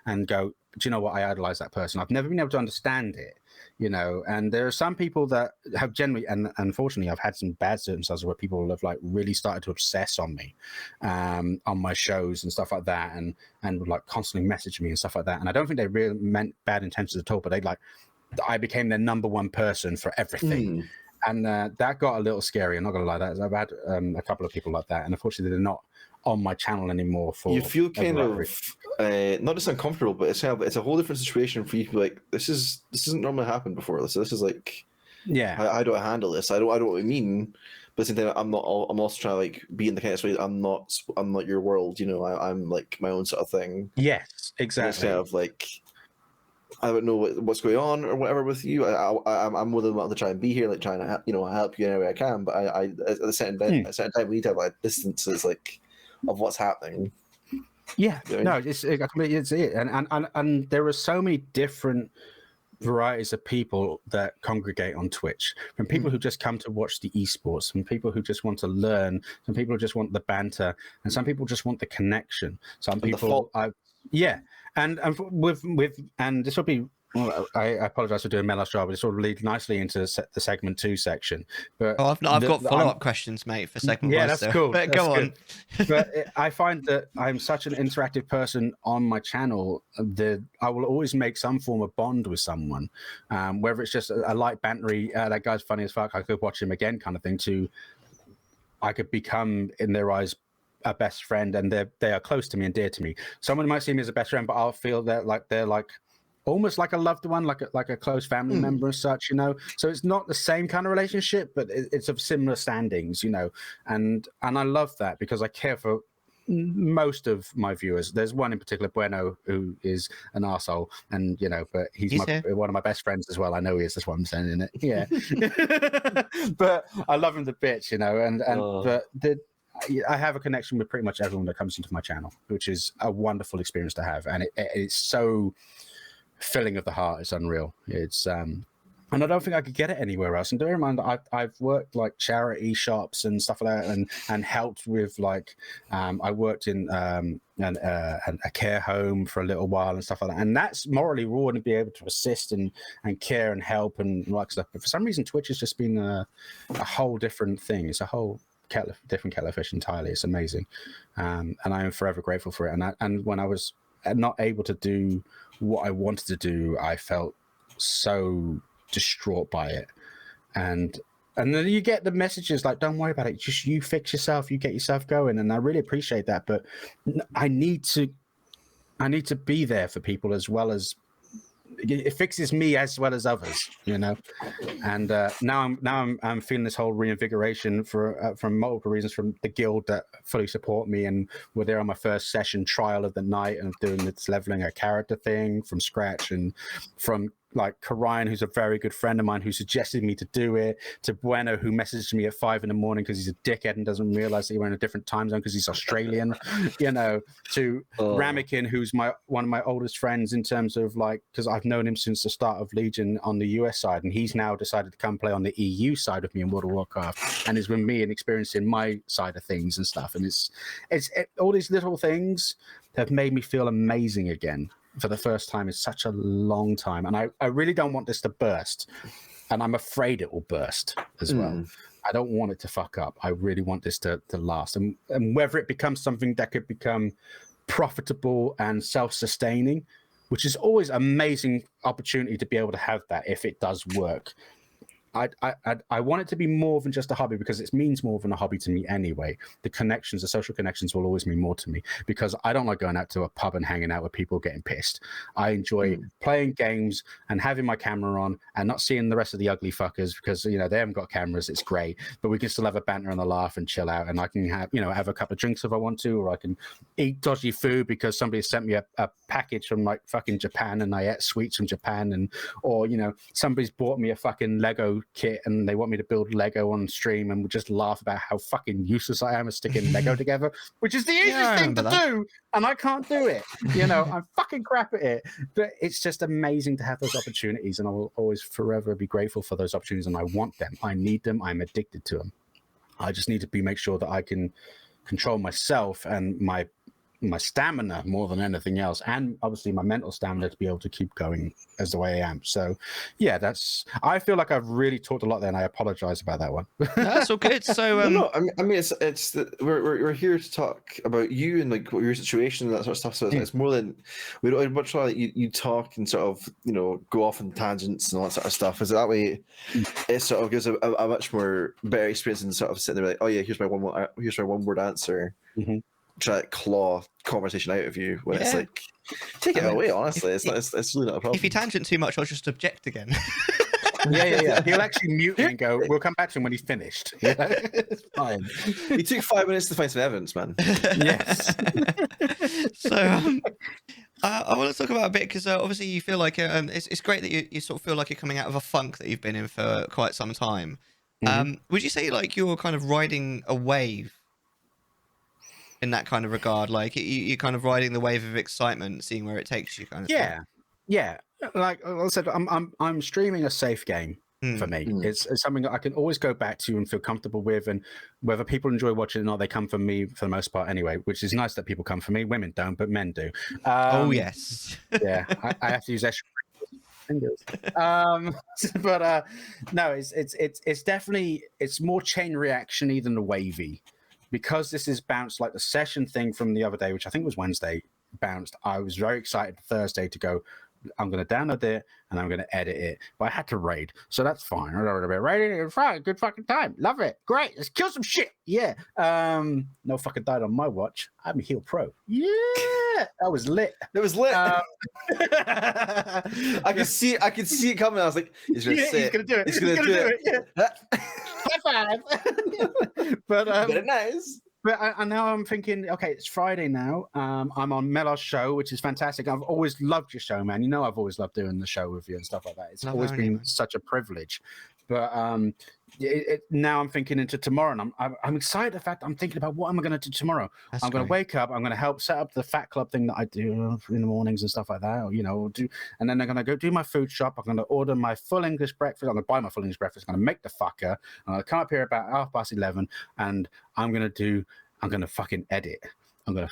and go, do you know what? I idolize that person. I've never been able to understand it, you know. And there are some people that have generally, and unfortunately, I've had some bad circumstances where people have like really started to obsess on me, on my shows and stuff like that, and would like constantly message me and stuff like that. And I don't think they really meant bad intentions at all, but I became their number one person for everything. And that got a little scary. I'm not gonna lie. I've had a couple of people like that, and unfortunately, they're not on my channel anymore. For you feel kind of not just uncomfortable, but it's a whole different situation for you to be like, this isn't normally happened before. This is like, I don't handle this. I don't know what I mean. But at the same time, I'm also trying to like be in the kind of way. I'm not your world. You know, I'm like my own sort of thing. Yes, exactly. It's kind of like, I don't know what's going on or whatever with you. I'm more than willing to try and be here, like trying to help you in any way I can. But I at a certain time we need to have like distances like of what's happening. Yeah, you know? No, it's it, and there are so many different varieties of people that congregate on Twitch. From people who just come to watch the esports, from people who just want to learn, some people who just want the banter, and some people just want the connection. Some people, and this will be. Well, I apologize for doing Mellar's job, but it sort of leads nicely into the segment 2 section. But I've got follow-up questions, mate, for segment 1. That's cool. But go on. But I find that I'm such an interactive person on my channel that I will always make some form of bond with someone, whether it's just a light bantery, that guy's funny as fuck, I could watch him again kind of thing, to I could become, in their eyes, a best friend, and they are close to me and dear to me. Someone might see me as a best friend, but I'll feel that like they're like almost like a loved one, like a close family member and such, you know. So it's not the same kind of relationship, but it's of similar standings, you know. And I love that because I care for most of my viewers. There's one in particular, Bueno, who is an arsehole, and you know, but he's one of my best friends as well. I know he is. That's what I'm saying in it. Yeah. But I love him to bits, you know, but I have a connection with pretty much everyone that comes into my channel, which is a wonderful experience to have, and it's so filling of the heart. It's unreal. It's and I don't think I could get it anywhere else. And bear in mind, I've worked like charity shops and stuff like that, and helped with like I worked in a care home for a little while and stuff like that. And that's morally rewarding to be able to assist and care and help and like stuff. But for some reason, Twitch has just been a whole different thing. It's a whole different kettle of fish entirely. It's amazing, and I am forever grateful for it. And when I was not able to do what I wanted to do, I felt so distraught by it. And then you get the messages like, don't worry about it, just you fix yourself, you get yourself going. And I really appreciate that, but I need to be there for people as well as it fixes me as well as others, you know. And now I'm feeling this whole reinvigoration from multiple reasons, from the guild that fully support me and were there on my first session trial of the night and doing this leveling a character thing from scratch, and from like Karian, who's a very good friend of mine, who suggested me to do it, to Bueno, who messaged me at 5 a.m. because he's a dickhead and doesn't realize that we're in a different time zone because he's Australian, you know, to Ramekin, who's one of my oldest friends in terms of like, because I've known him since the start of Legion on the US side, and he's now decided to come play on the EU side of me in World of Warcraft, and is with me and experiencing my side of things and stuff. And it's all these little things have made me feel amazing again for the first time in such a long time. And I really don't want this to burst, and I'm afraid it will burst as well. I don't want it to fuck up. I really want this to last, and whether it becomes something that could become profitable and self-sustaining, which is always an amazing opportunity to be able to have that if it does work. I want it to be more than just a hobby, because it means more than a hobby to me anyway. The connections, the social connections will always mean more to me, because I don't like going out to a pub and hanging out with people getting pissed. I enjoy playing games and having my camera on and not seeing the rest of the ugly fuckers, because, you know, they haven't got cameras. It's great, but we can still have a banter and a laugh and chill out. And I can have, you know, have a couple of drinks if I want to, or I can eat dodgy food because somebody sent me a package from like fucking Japan and I ate sweets from Japan, and, or, you know, somebody's bought me a fucking Lego kit and they want me to build Lego on stream, and we just laugh about how fucking useless I am at sticking Lego together, which is the easiest thing to do, and I can't do it. You know, I'm fucking crap at it. But it's just amazing to have those opportunities, and I will always forever be grateful for those opportunities, and I want them. I need them. I'm addicted to them. I just need to make sure that I can control myself and my my stamina more than anything else, and obviously my mental stamina to be able to keep going as the way I am. So yeah, I feel like I've really talked a lot there, and I apologize about that one. No, that's all good. So no, I mean, we're here to talk about you and like your situation and that sort of stuff. So it's more than I'd much rather you talk and sort of go off on tangents and all that sort of stuff. Because that way, it sort of gives a much more better experience than sort of sitting there like, oh yeah, here's my one word answer. Mm-hmm. Try to claw conversation out of you when it's like, take it away. Honestly, it's really not a problem. If you tangent too much, I'll just object again. Yeah. He'll actually mute me and go, we'll come back to him when he's finished. Yeah, it's fine. He took 5 minutes to find some evidence, man. Yes. So I want to talk about a bit because obviously you feel like it's great that you sort of feel like you're coming out of a funk that you've been in for quite some time. Would you say like you're kind of riding a wave in that kind of regard? Like you're kind of riding the wave of excitement, seeing where it takes you, kind of thing? Yeah. Like I said, I'm streaming a safe game for me. It's something that I can always go back to and feel comfortable with, and whether people enjoy watching it or not, they come for me for the most part anyway, which is nice that people come for me. Women don't, but men do. Oh yes. Yeah, I have to use extra fingers. But no, it's definitely, it's more chain reaction-y than the wavy, because this is bounced like the session thing from the other day, which I think was Wednesday, bounced. I was very excited Thursday to go, I'm going to download it and I'm going to edit it, but I had to raid, so that's fine. I don't know about raiding. It's fine. Good fucking time. Love it. Great. Let's kill some shit. Yeah. No fucking died on my watch. I'm a heel pro. Yeah. That was lit. It was lit. I could see it coming. I was like, he's going to do it. He's going to do it. Yeah. High five. But very nice. But now I'm thinking, okay, it's Friday now. I'm on Mellar's show, which is fantastic. I've always loved your show, man. I've always loved doing the show with you and stuff like that. It's always been such a privilege. But now I'm thinking into tomorrow, and I'm excited. The fact I'm thinking about what am I going to do tomorrow. I'm going to wake up. I'm going to help set up the Fat Club thing that I do in the mornings and stuff like that. Or, and then I'm going to go do my food shop. I'm going to order my full English breakfast. I'm going to buy my full English breakfast. I'm going to make the fucker. I'm going to come up here about 11:30, and I'm going to fucking edit. I'm going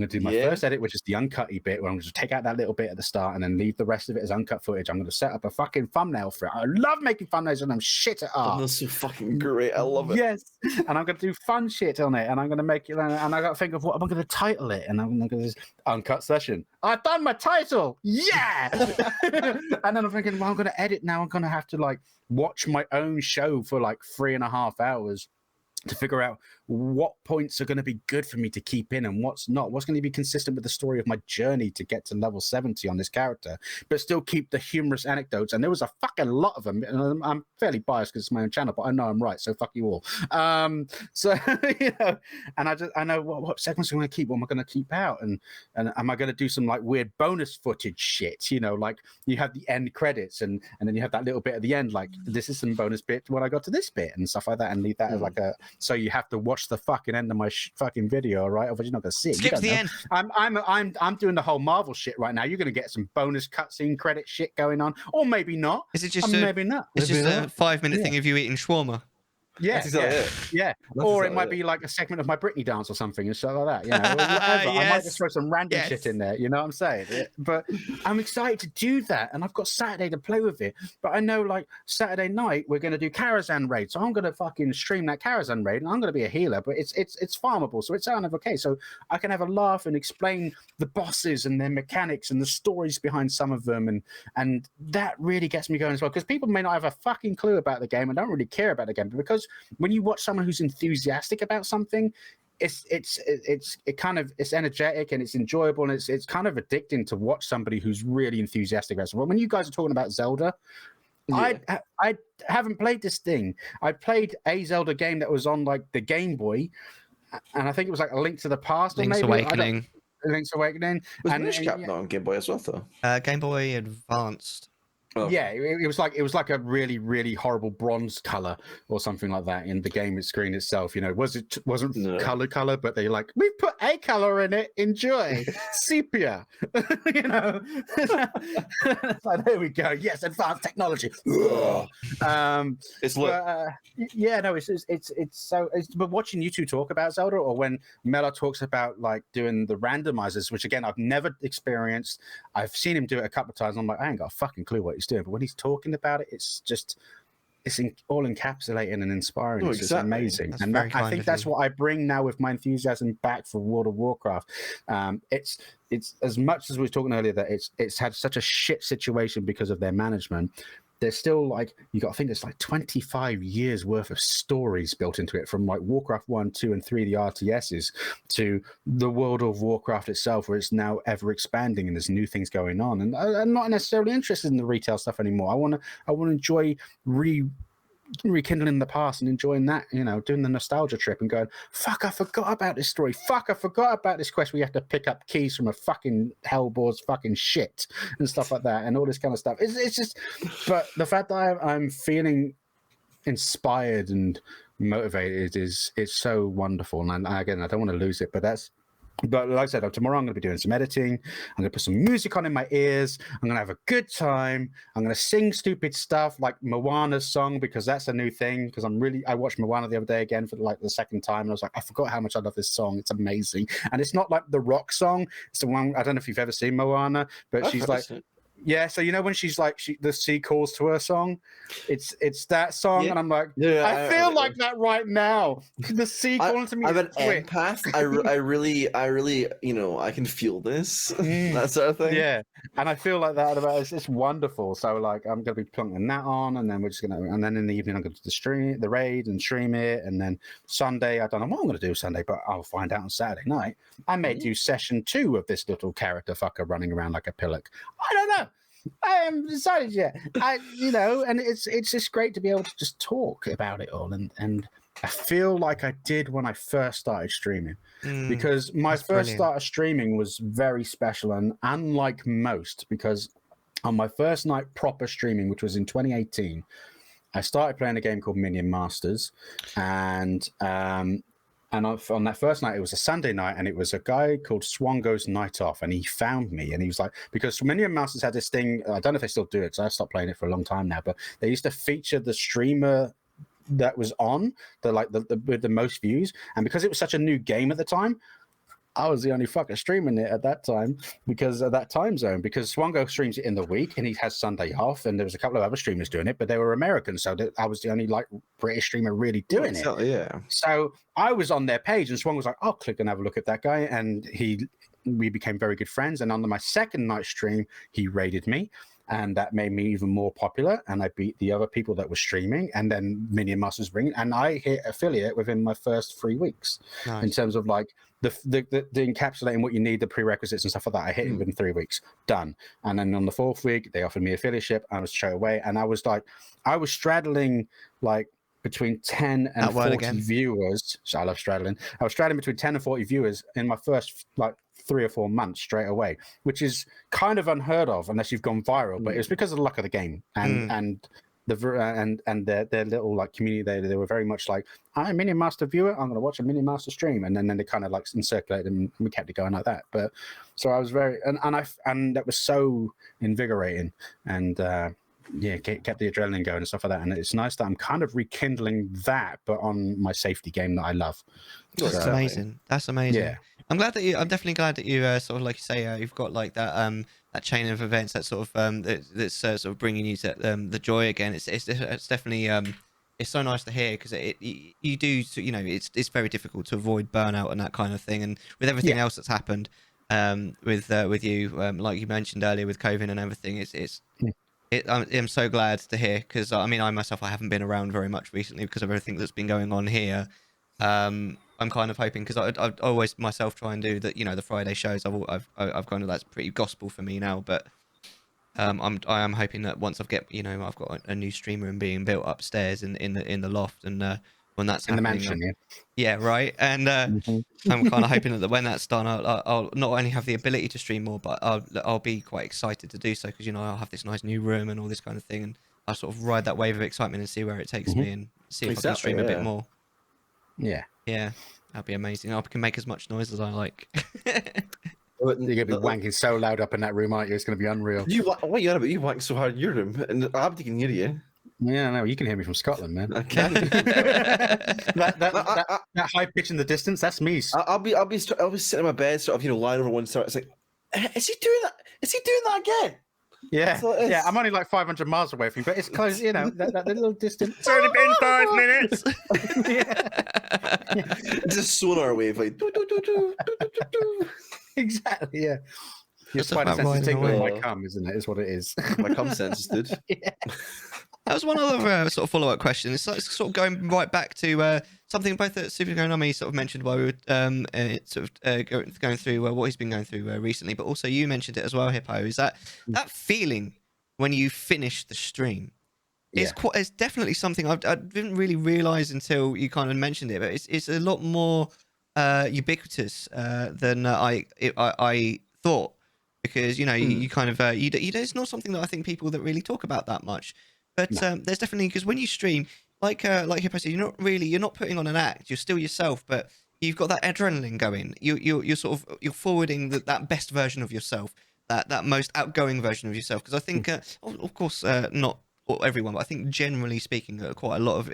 to do my first edit, which is the uncut-y bit, where I'm going to take out that little bit at the start and then leave the rest of it as uncut footage. I'm going to set up a fucking thumbnail for it. I love making thumbnails, and I'm shit at art. That's so fucking great. I love it. Yes. And I'm going to do fun shit on it, and I'm going to make it, and I got to think of what I'm going to title it, and I'm going to uncut session. I've done my title. Yeah. And then I'm thinking, well, I'm going to edit now. I'm going to have to like watch my own show for like 3.5 hours to figure out what points are going to be good for me to keep in and what's not, what's going to be consistent with the story of my journey to get to level 70 on this character, but still keep the humorous anecdotes. And there was a fucking lot of them. And I'm fairly biased because it's my own channel, but I know I'm right, so fuck you all. So and I know what segments I'm going to keep, what am I going to keep out, and am I going to do some like weird bonus footage shit, like you have the end credits and then you have that little bit at the end, like this is some bonus bit when I got to this bit and stuff like that, and leave that as like a, so you have to watch the fucking end of my fucking video, right? Otherwise you're not going to see it. Skip to the end. I'm doing the whole Marvel shit right now. You're going to get some bonus cutscene credit shit going on, or maybe not. Is it just maybe not? It's just a 5-minute thing of you eating shawarma. Yeah. Or it might be like a segment of my Britney dance or something and stuff like that. Or whatever. I might just throw some random shit in there. You know what I'm saying? But I'm excited to do that, and I've got Saturday to play with it. But I know, like Saturday night, we're going to do Karazhan raid, so I'm going to fucking stream that Karazhan raid, and I'm going to be a healer. But it's farmable, so it's kind of okay. So I can have a laugh and explain the bosses and their mechanics and the stories behind some of them, and that really gets me going as well. Because people may not have a fucking clue about the game and don't really care about the game, but because when you watch someone who's enthusiastic about something, it's energetic and it's enjoyable, and it's kind of addicting to watch somebody who's really enthusiastic about something. When you guys are talking about Zelda, I haven't played this thing. I played a Zelda game that was on like the Game Boy, and I think it was like A Link to the Past, Link's Awakening. Link's Awakening. Was Minish Cap not on Game Boy as well, though? Game Boy Advanced. Oh, Yeah, it was like a really, really horrible bronze color or something like that in the game screen itself. You know, wasn't no. color, but they like, we put a color in it. Enjoy sepia. You know, it's like, there we go. Yes, advanced technology. It's lit. Yeah, no, it's so. But watching you two talk about Zelda, or when Mellar talks about like doing the randomizers, which again I've never experienced. I've seen him do it a couple of times. I'm like, I ain't got a fucking clue what he's doing. But when he's talking about it, it's just all encapsulating and inspiring. Oh, it's just exactly. amazing. That's And very I kind think of that's you. what I bring now with my enthusiasm back for World of Warcraft. It's as much as we were talking earlier that it's had such a shit situation because of their management. There's still like, you got to think there's like 25 years worth of stories built into it, from like Warcraft 1, 2, and 3, the RTSs, to the World of Warcraft itself, where it's now ever expanding and there's new things going on. And I'm not necessarily interested in the retail stuff anymore. I want to enjoy rekindling the past and enjoying that, you know, doing the nostalgia trip and going, fuck, I forgot about this story. Fuck, I forgot about this quest where you have to pick up keys from a fucking hellboard's fucking shit and stuff like that, and all this kind of stuff. It's just, but the fact that I'm feeling inspired and motivated it's so wonderful. And again, I don't want to lose it, but like I said, tomorrow I'm going to be doing some editing. I'm going to put some music on in my ears. I'm going to have a good time. I'm going to sing stupid stuff like Moana's song, because that's a new thing. Because I watched Moana the other day again for like the second time, and I was like, I forgot how much I love this song. It's amazing. And it's not like the rock song. It's the one, I don't know if you've ever seen Moana, but she's like, yeah, so you know when she's like the sea calls to her song, it's that song, and I'm like, I feel like that right now. The sea calling to me. I'm an empath. I really, you know, I can feel this, that sort of thing. Yeah, and I feel like that about it's wonderful. So like, I'm gonna be putting that on, and then we're just gonna, and then in the evening I'm gonna do the raid and stream it, and then Sunday I don't know what I'm gonna do Sunday, but I'll find out on Saturday night. I may do session 2 of this little character fucker running around like a pillock. I don't know. I haven't decided yet. You know, and it's just great to be able to just talk about it all, and I feel like I did when I first started streaming, because my first start of streaming was very special and unlike most, because on my first night proper streaming, which was in 2018, I started playing a game called Minion Masters, and on that first night, it was a Sunday night, and it was a guy called Swango's Night Off, and he found me, and he was like, because Minion Masters had this thing, I don't know if they still do it, because I stopped playing it for a long time now, but they used to feature the streamer that was on, with the most views, and because it was such a new game at the time, I was the only fucker streaming it at that time because of that time zone. Because Swango streams it in the week and he has Sunday off, and there was a couple of other streamers doing it, but they were American, so I was the only like British streamer really doing it. Yeah. So I was on their page, and Swan was like, "I'll click and have a look at that guy," and we became very good friends. And on my second night stream, he raided me. And that made me even more popular, and I beat the other people that were streaming, and then Minion Masters ring, and I hit affiliate within my first 3 weeks. Nice. In terms of like the encapsulating what you need, the prerequisites and stuff like that. I hit it within 3 weeks, done. And then on the 4th week, they offered me affiliateship. I was straight away, and I was straddling like between 10 and 40 viewers. So I love straddling. I was straddling between 10 and 40 viewers in my first like 3 or 4 months straight away, which is kind of unheard of unless you've gone viral. But it was because of the luck of the game and their little like community. They were very much like, I'm a Minion Master viewer, I'm going to watch a Minion Master stream, and then they kind of like circulated, and we kept it going like that. But so I was very and that was so invigorating, and yeah, kept the adrenaline going and stuff like that. And it's nice that I'm kind of rekindling that, but on my safety game that I love. That's amazing. That's amazing. Yeah. I'm definitely glad that you sort of, like you say, you've got like that that chain of events that sort of that's sort of bringing you to the joy again. It's definitely it's so nice to hear, because you do, you know, it's very difficult to avoid burnout and that kind of thing, and with everything else that's happened with you, like you mentioned earlier with COVID and everything, I'm so glad to hear, because I mean, I haven't been around very much recently because of everything that's been going on here. I'm kind of hoping, because I always myself try and do that, you know, the Friday shows. I've kind of, that's pretty gospel for me now. But I am hoping that once I've got a new stream room being built upstairs in the loft, and when that's in the happening. mansion. Yeah, right. And I'm kind of hoping that when that's done, I'll not only have the ability to stream more, but I'll be quite excited to do so because I'll have this nice new room and all this kind of thing, and I'll sort of ride that wave of excitement and see where it takes me and see if I can stream a bit more. Yeah, that'd be amazing. I can make as much noise as I like. you're gonna be wanking so loud up in that room, aren't you? It's gonna be unreal. What are you on about? You wank so hard in your room, and Abdi can hear you. Yeah, no, you can hear me from Scotland, man. I can. that high pitch in the distance, that's me. I'll be sitting in my bed, sort of, lying over one side. It's like, is he doing that? Is he doing that again? Yeah, I'm only like 500 miles away from you, but it's close, that little distance. It's only been 5 minutes. It's a sonar wave, like, do, do, do, do, do, do, do. Exactly, yeah. Your spider sense is tingling my cum, isn't it? Is what it is. My cum sense is good. Yeah. That was one other sort of follow-up question. It's sort of going right back to something both that Super Konami sort of mentioned while we were going through what he's been going through recently, but also you mentioned it as well, Hippo. Is that feeling when you finish the stream? It's definitely something I didn't really realize until you kind of mentioned it, but it's a lot more ubiquitous than I thought, because you kind of it's not something that I think people that really talk about that much. But there's definitely, because when you stream, like Hippo said, you're not putting on an act. You're still yourself, but you've got that adrenaline going. You're forwarding that best version of yourself, that most outgoing version of yourself. Because I think, of course, not everyone, but I think generally speaking, quite a lot of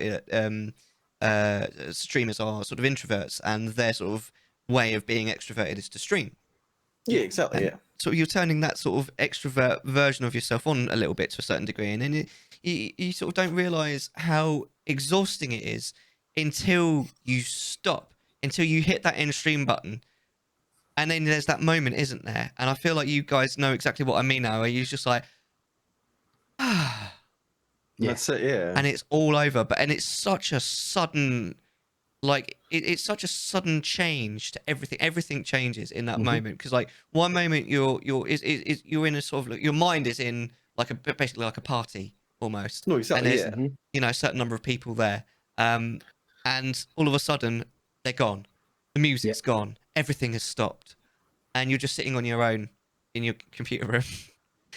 streamers are sort of introverts, and their sort of way of being extroverted is to stream. Yeah, exactly. And so you're turning that sort of extrovert version of yourself on a little bit to a certain degree, and then you sort of don't realize how exhausting it is until you stop, until you hit that end stream button, and then there's that moment, isn't there? And I feel like you guys know exactly what I mean now, where you're just like, That's it. Yeah, and it's all over. And it's such a sudden, it's such a sudden change to everything. Everything changes in that moment, because like one moment you're in a sort of, your mind is in basically like a party almost. No, exactly. And there's a certain number of people there, and all of a sudden they're gone. The music's gone. Everything has stopped, and you're just sitting on your own in your computer room.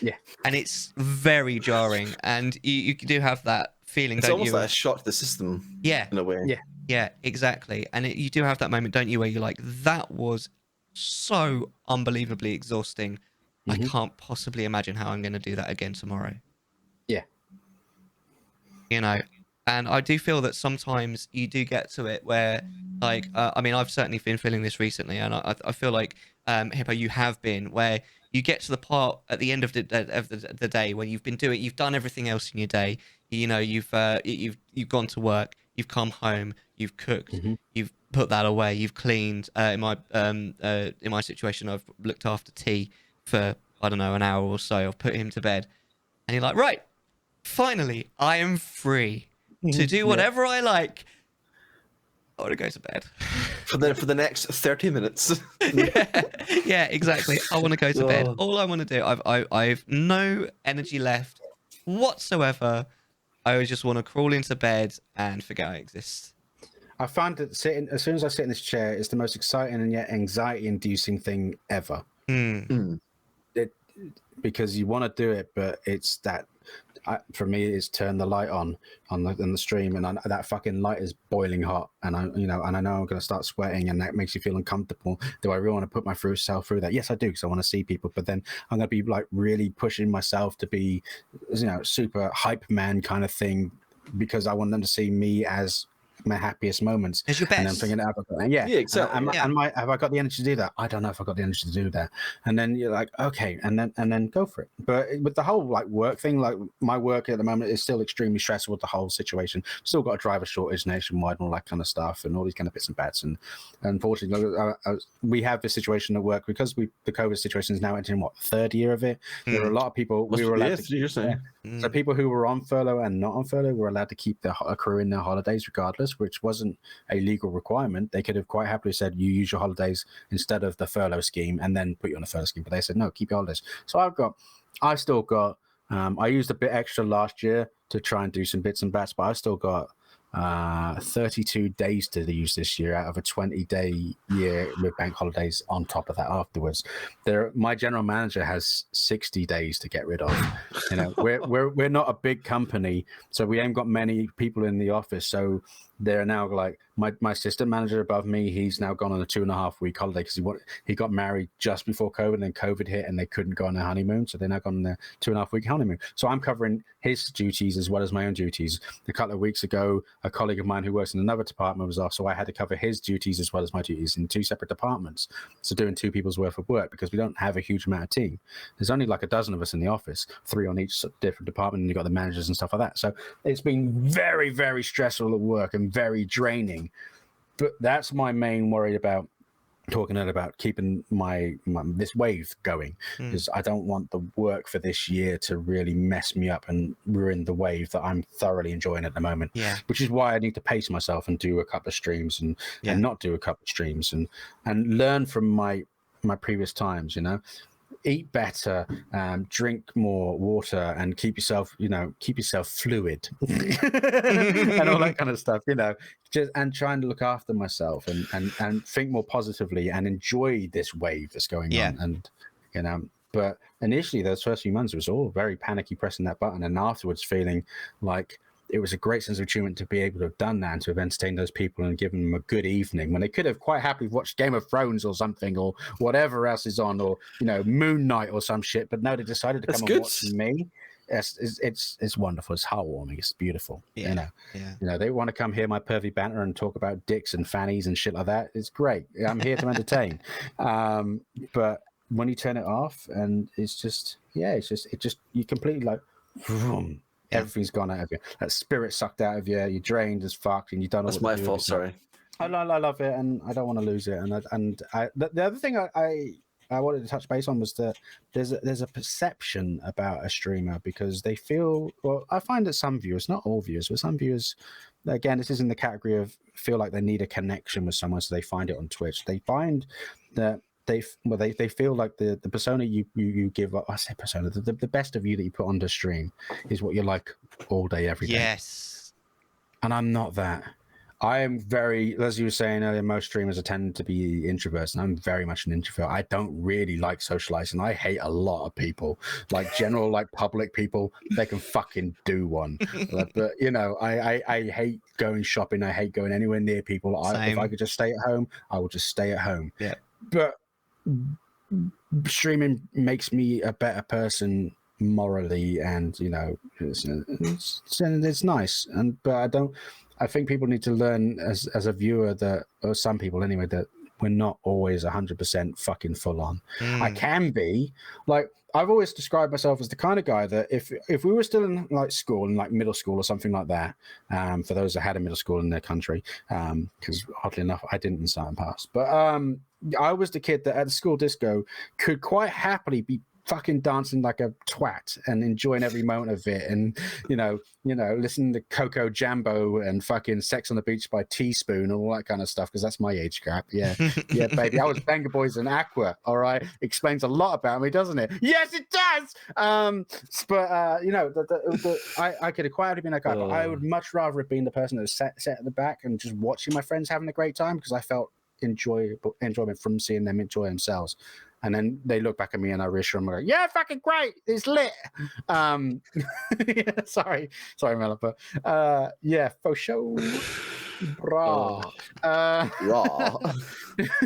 Yeah, and it's very jarring, and you do have that feeling. It's don't almost you? like a shock to the system. Yeah, in a way. Yeah, exactly. And you do have that moment, don't you, where you're like, that was so unbelievably exhausting. I can't possibly imagine how I'm going to do that again tomorrow. Yeah. And I do feel that sometimes you do get to it where, like, I mean, I've certainly been feeling this recently, and I feel like, Hippo, you have been, where you get to the part at the end of the day when you've done everything else in your day. You've gone to work, you've come home, you've cooked, you've put that away, you've cleaned. In my situation, I've looked after T for, I don't know, an hour or so. I've put him to bed, and you're like, right, finally, I am free to do whatever I like. I want to go to bed for the next 30 minutes. yeah, exactly. I want to go to bed. All I want to do, I've no energy left whatsoever. I just want to crawl into bed and forget I exist. I find that as soon as I sit in this chair, it's the most exciting and yet anxiety-inducing thing ever. Because you want to do it, but it's that. For me, it's turn the light on the stream, and that fucking light is boiling hot, and I know I'm going to start sweating, and that makes you feel uncomfortable. Do I really want to put myself through that? Yes, I do, because I want to see people. But then I'm going to be like really pushing myself to be, super hype man kind of thing, because I want them to see me as my happiest moments. As your best. And I'm thinking, exactly. Have I got the energy to do that? I don't know if I got the energy to do that. And then you're like, okay, and then go for it. But with the whole work thing, like my work at the moment is still extremely stressful with the whole situation. Still got a driver shortage nationwide and all that kind of stuff, and all these kind of bits and bats. And unfortunately, we have this situation at work because the COVID situation is now entering third year of it. There are a lot of people we were allowed to. So people who were on furlough and not on furlough were allowed to keep their accrue in their holidays regardless, which wasn't a legal requirement. They could have quite happily said, you use your holidays instead of the furlough scheme and then put you on the furlough scheme. But they said, no, keep your holidays. So I still got, I used a bit extra last year to try and do some bits and bats, but I still got 32 days to use this year out of a 20-day year with bank holidays on top of that afterwards. My general manager has 60 days to get rid of. You know, we're not a big company, so we ain't got many people in the office. So they're now like my assistant manager above me. He's now gone on a 2.5-week holiday because he got married just before COVID, and then COVID hit, and they couldn't go on their honeymoon. So they're now gone on their 2.5-week honeymoon. So I'm covering his duties as well as my own duties. A couple of weeks ago, a colleague of mine who works in another department was off, so I had to cover his duties as well as my duties in 2 separate departments. So doing 2 people's worth of work because we don't have a huge amount of team. There's only like a dozen of us in the office, 3 on each different department, and you've got the managers and stuff like that. So it's been very, very stressful at work and very draining. But that's my main worry about talking about keeping my this wave going, because I don't want the work for this year to really mess me up and ruin the wave that I'm thoroughly enjoying at the moment. Yeah, which is why I need to pace myself and do a couple of streams and not do a couple of streams and learn from my previous times. You know, eat better, drink more water, and keep yourself fluid and all that kind of stuff. You know, and trying to look after myself and think more positively and enjoy this wave that's going on. And you know, but initially those first few months it was all very panicky, pressing that button, and afterwards feeling like it was a great sense of achievement to be able to have done that and to have entertained those people and given them a good evening when they could have quite happily watched Game of Thrones or something or whatever else is on, or you know, Moon Knight or some shit. But no, they decided to come and watch me. It's wonderful. It's heartwarming. It's beautiful. You know, they want to come hear my pervy banter and talk about dicks and fannies and shit like that. It's great. I'm here to entertain. But when you turn it off, and it's just you completely like. Vroom, everything's gone out of you. That spirit sucked out of you. You're drained as fuck, and you don't know. That's my fault. Sorry. I love it, and I don't want to lose it. And the other thing I wanted to touch base on was that there's a perception about a streamer because they feel. Well, I find that some viewers, not all viewers, but some viewers, again, this is in the category of feel like they need a connection with someone, so they find it on Twitch. They find that. They feel like the persona you give up. I say persona, the best of you that you put on the stream is what you're like all day, every day. Yes. And I'm not that. I am very, as you were saying earlier, most streamers tend to be introverts, and I'm very much an introvert. I don't really like socializing. I hate a lot of people, like general, like public people. They can fucking do one. But you know, I hate going shopping. I hate going anywhere near people. If I could just stay at home, I would just stay at home. Yeah. But streaming makes me a better person morally, and you know, it's nice. But I think people need to learn as a viewer that, or some people anyway, that we're not always 100% fucking full on. I can be like, I've always described myself as the kind of guy that if we were still in like school, in like middle school or something like that, for those that had a middle school in their country, because oddly enough, I didn't in Southern Pass, but I was the kid that at the school disco could quite happily be fucking dancing like a twat and enjoying every moment of it, and you know, listening to Coco Jambo and fucking Sex on the Beach by Teaspoon and all that kind of stuff, because that's my age gap. Yeah, baby, I was Banger Boys and Aqua. All right, explains a lot about me, doesn't it? Yes, it does. But you know, I could have quietly been that guy, but I would much rather have been the person that was sat at the back and just watching my friends having a great time, because I felt enjoyment from seeing them enjoy themselves. And then they look back at me and I reassure them, like, yeah, fucking great, it's lit. Yeah, sorry, Mellar, but yeah, for sure. Raw. Raw.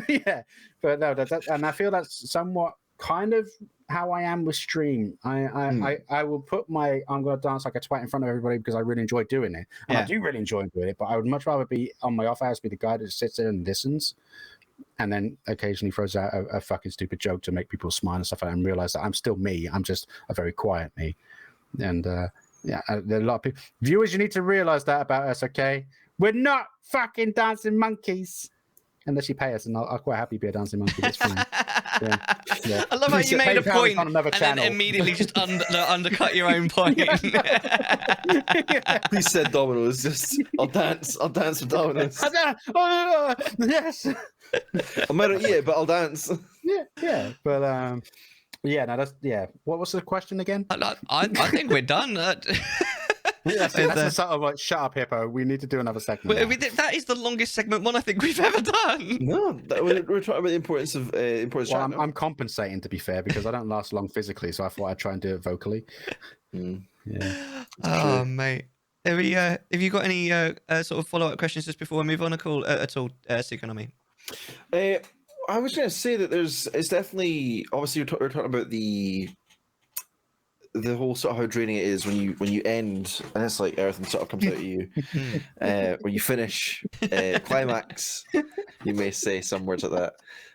Yeah, but no, and I feel that's somewhat kind of how I am with stream. I will put I'm going to dance like a twat in front of everybody because I really enjoy doing it. And I do really enjoy doing it, but I would much rather be on my off hours, be the guy that sits there and listens, and then occasionally throws out a fucking stupid joke to make people smile and stuff like that, and realize that I'm still me. I'm just a very quiet me. And there are a lot of people. Viewers, you need to realize that about us, okay? We're not fucking dancing monkeys. Unless you pay us, and I'll quite happily be a dancing monkey. That's fine. Yeah. I love how you made a point and then immediately just undercut your own point. He said Domino's. Just I'll dance with Domino's. Yes. I might not eat it, but I'll dance. Yeah. But yeah. No, that's What was the question again? I think we're done. That's the sort of like, shut up, Hippo. We need to do another segment. Well, that is the longest segment one I think we've ever done. No, we're talking about the importance of Well, I'm compensating, to be fair, because I don't last long physically, so I thought I'd try and do it vocally. Yeah. Oh, mate. Have you got any sort of follow-up questions just before we move on at all, Tsukunomi? I was going to say that it's definitely, obviously we're talking about the whole sort of how draining it is when you end, and it's like everything sort of comes out of you. When you finish climax, you may say some words like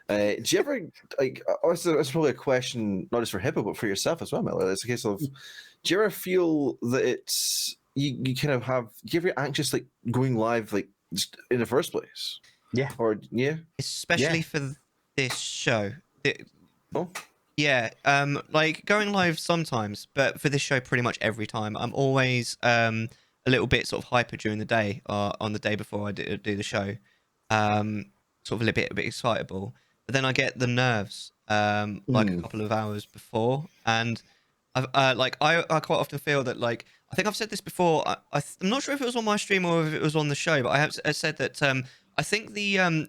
that. Do you ever, like, it's probably a question not just for Hippo but for yourself as well, Mellar. It's a case of, do you ever feel that it's you kind of have, do you ever get anxious like going live, like, just in the first place? Yeah. Or Especially for this show. Oh. Yeah, like going live sometimes, but for this show, pretty much every time. I'm always a little bit sort of hyper during the day, or on the day before I do the show, sort of a bit excitable. But then I get the nerves, like a couple of hours before, and I quite often feel that, like, I think I've said this before. I'm not sure if it was on my stream or if it was on the show, but I said that I think the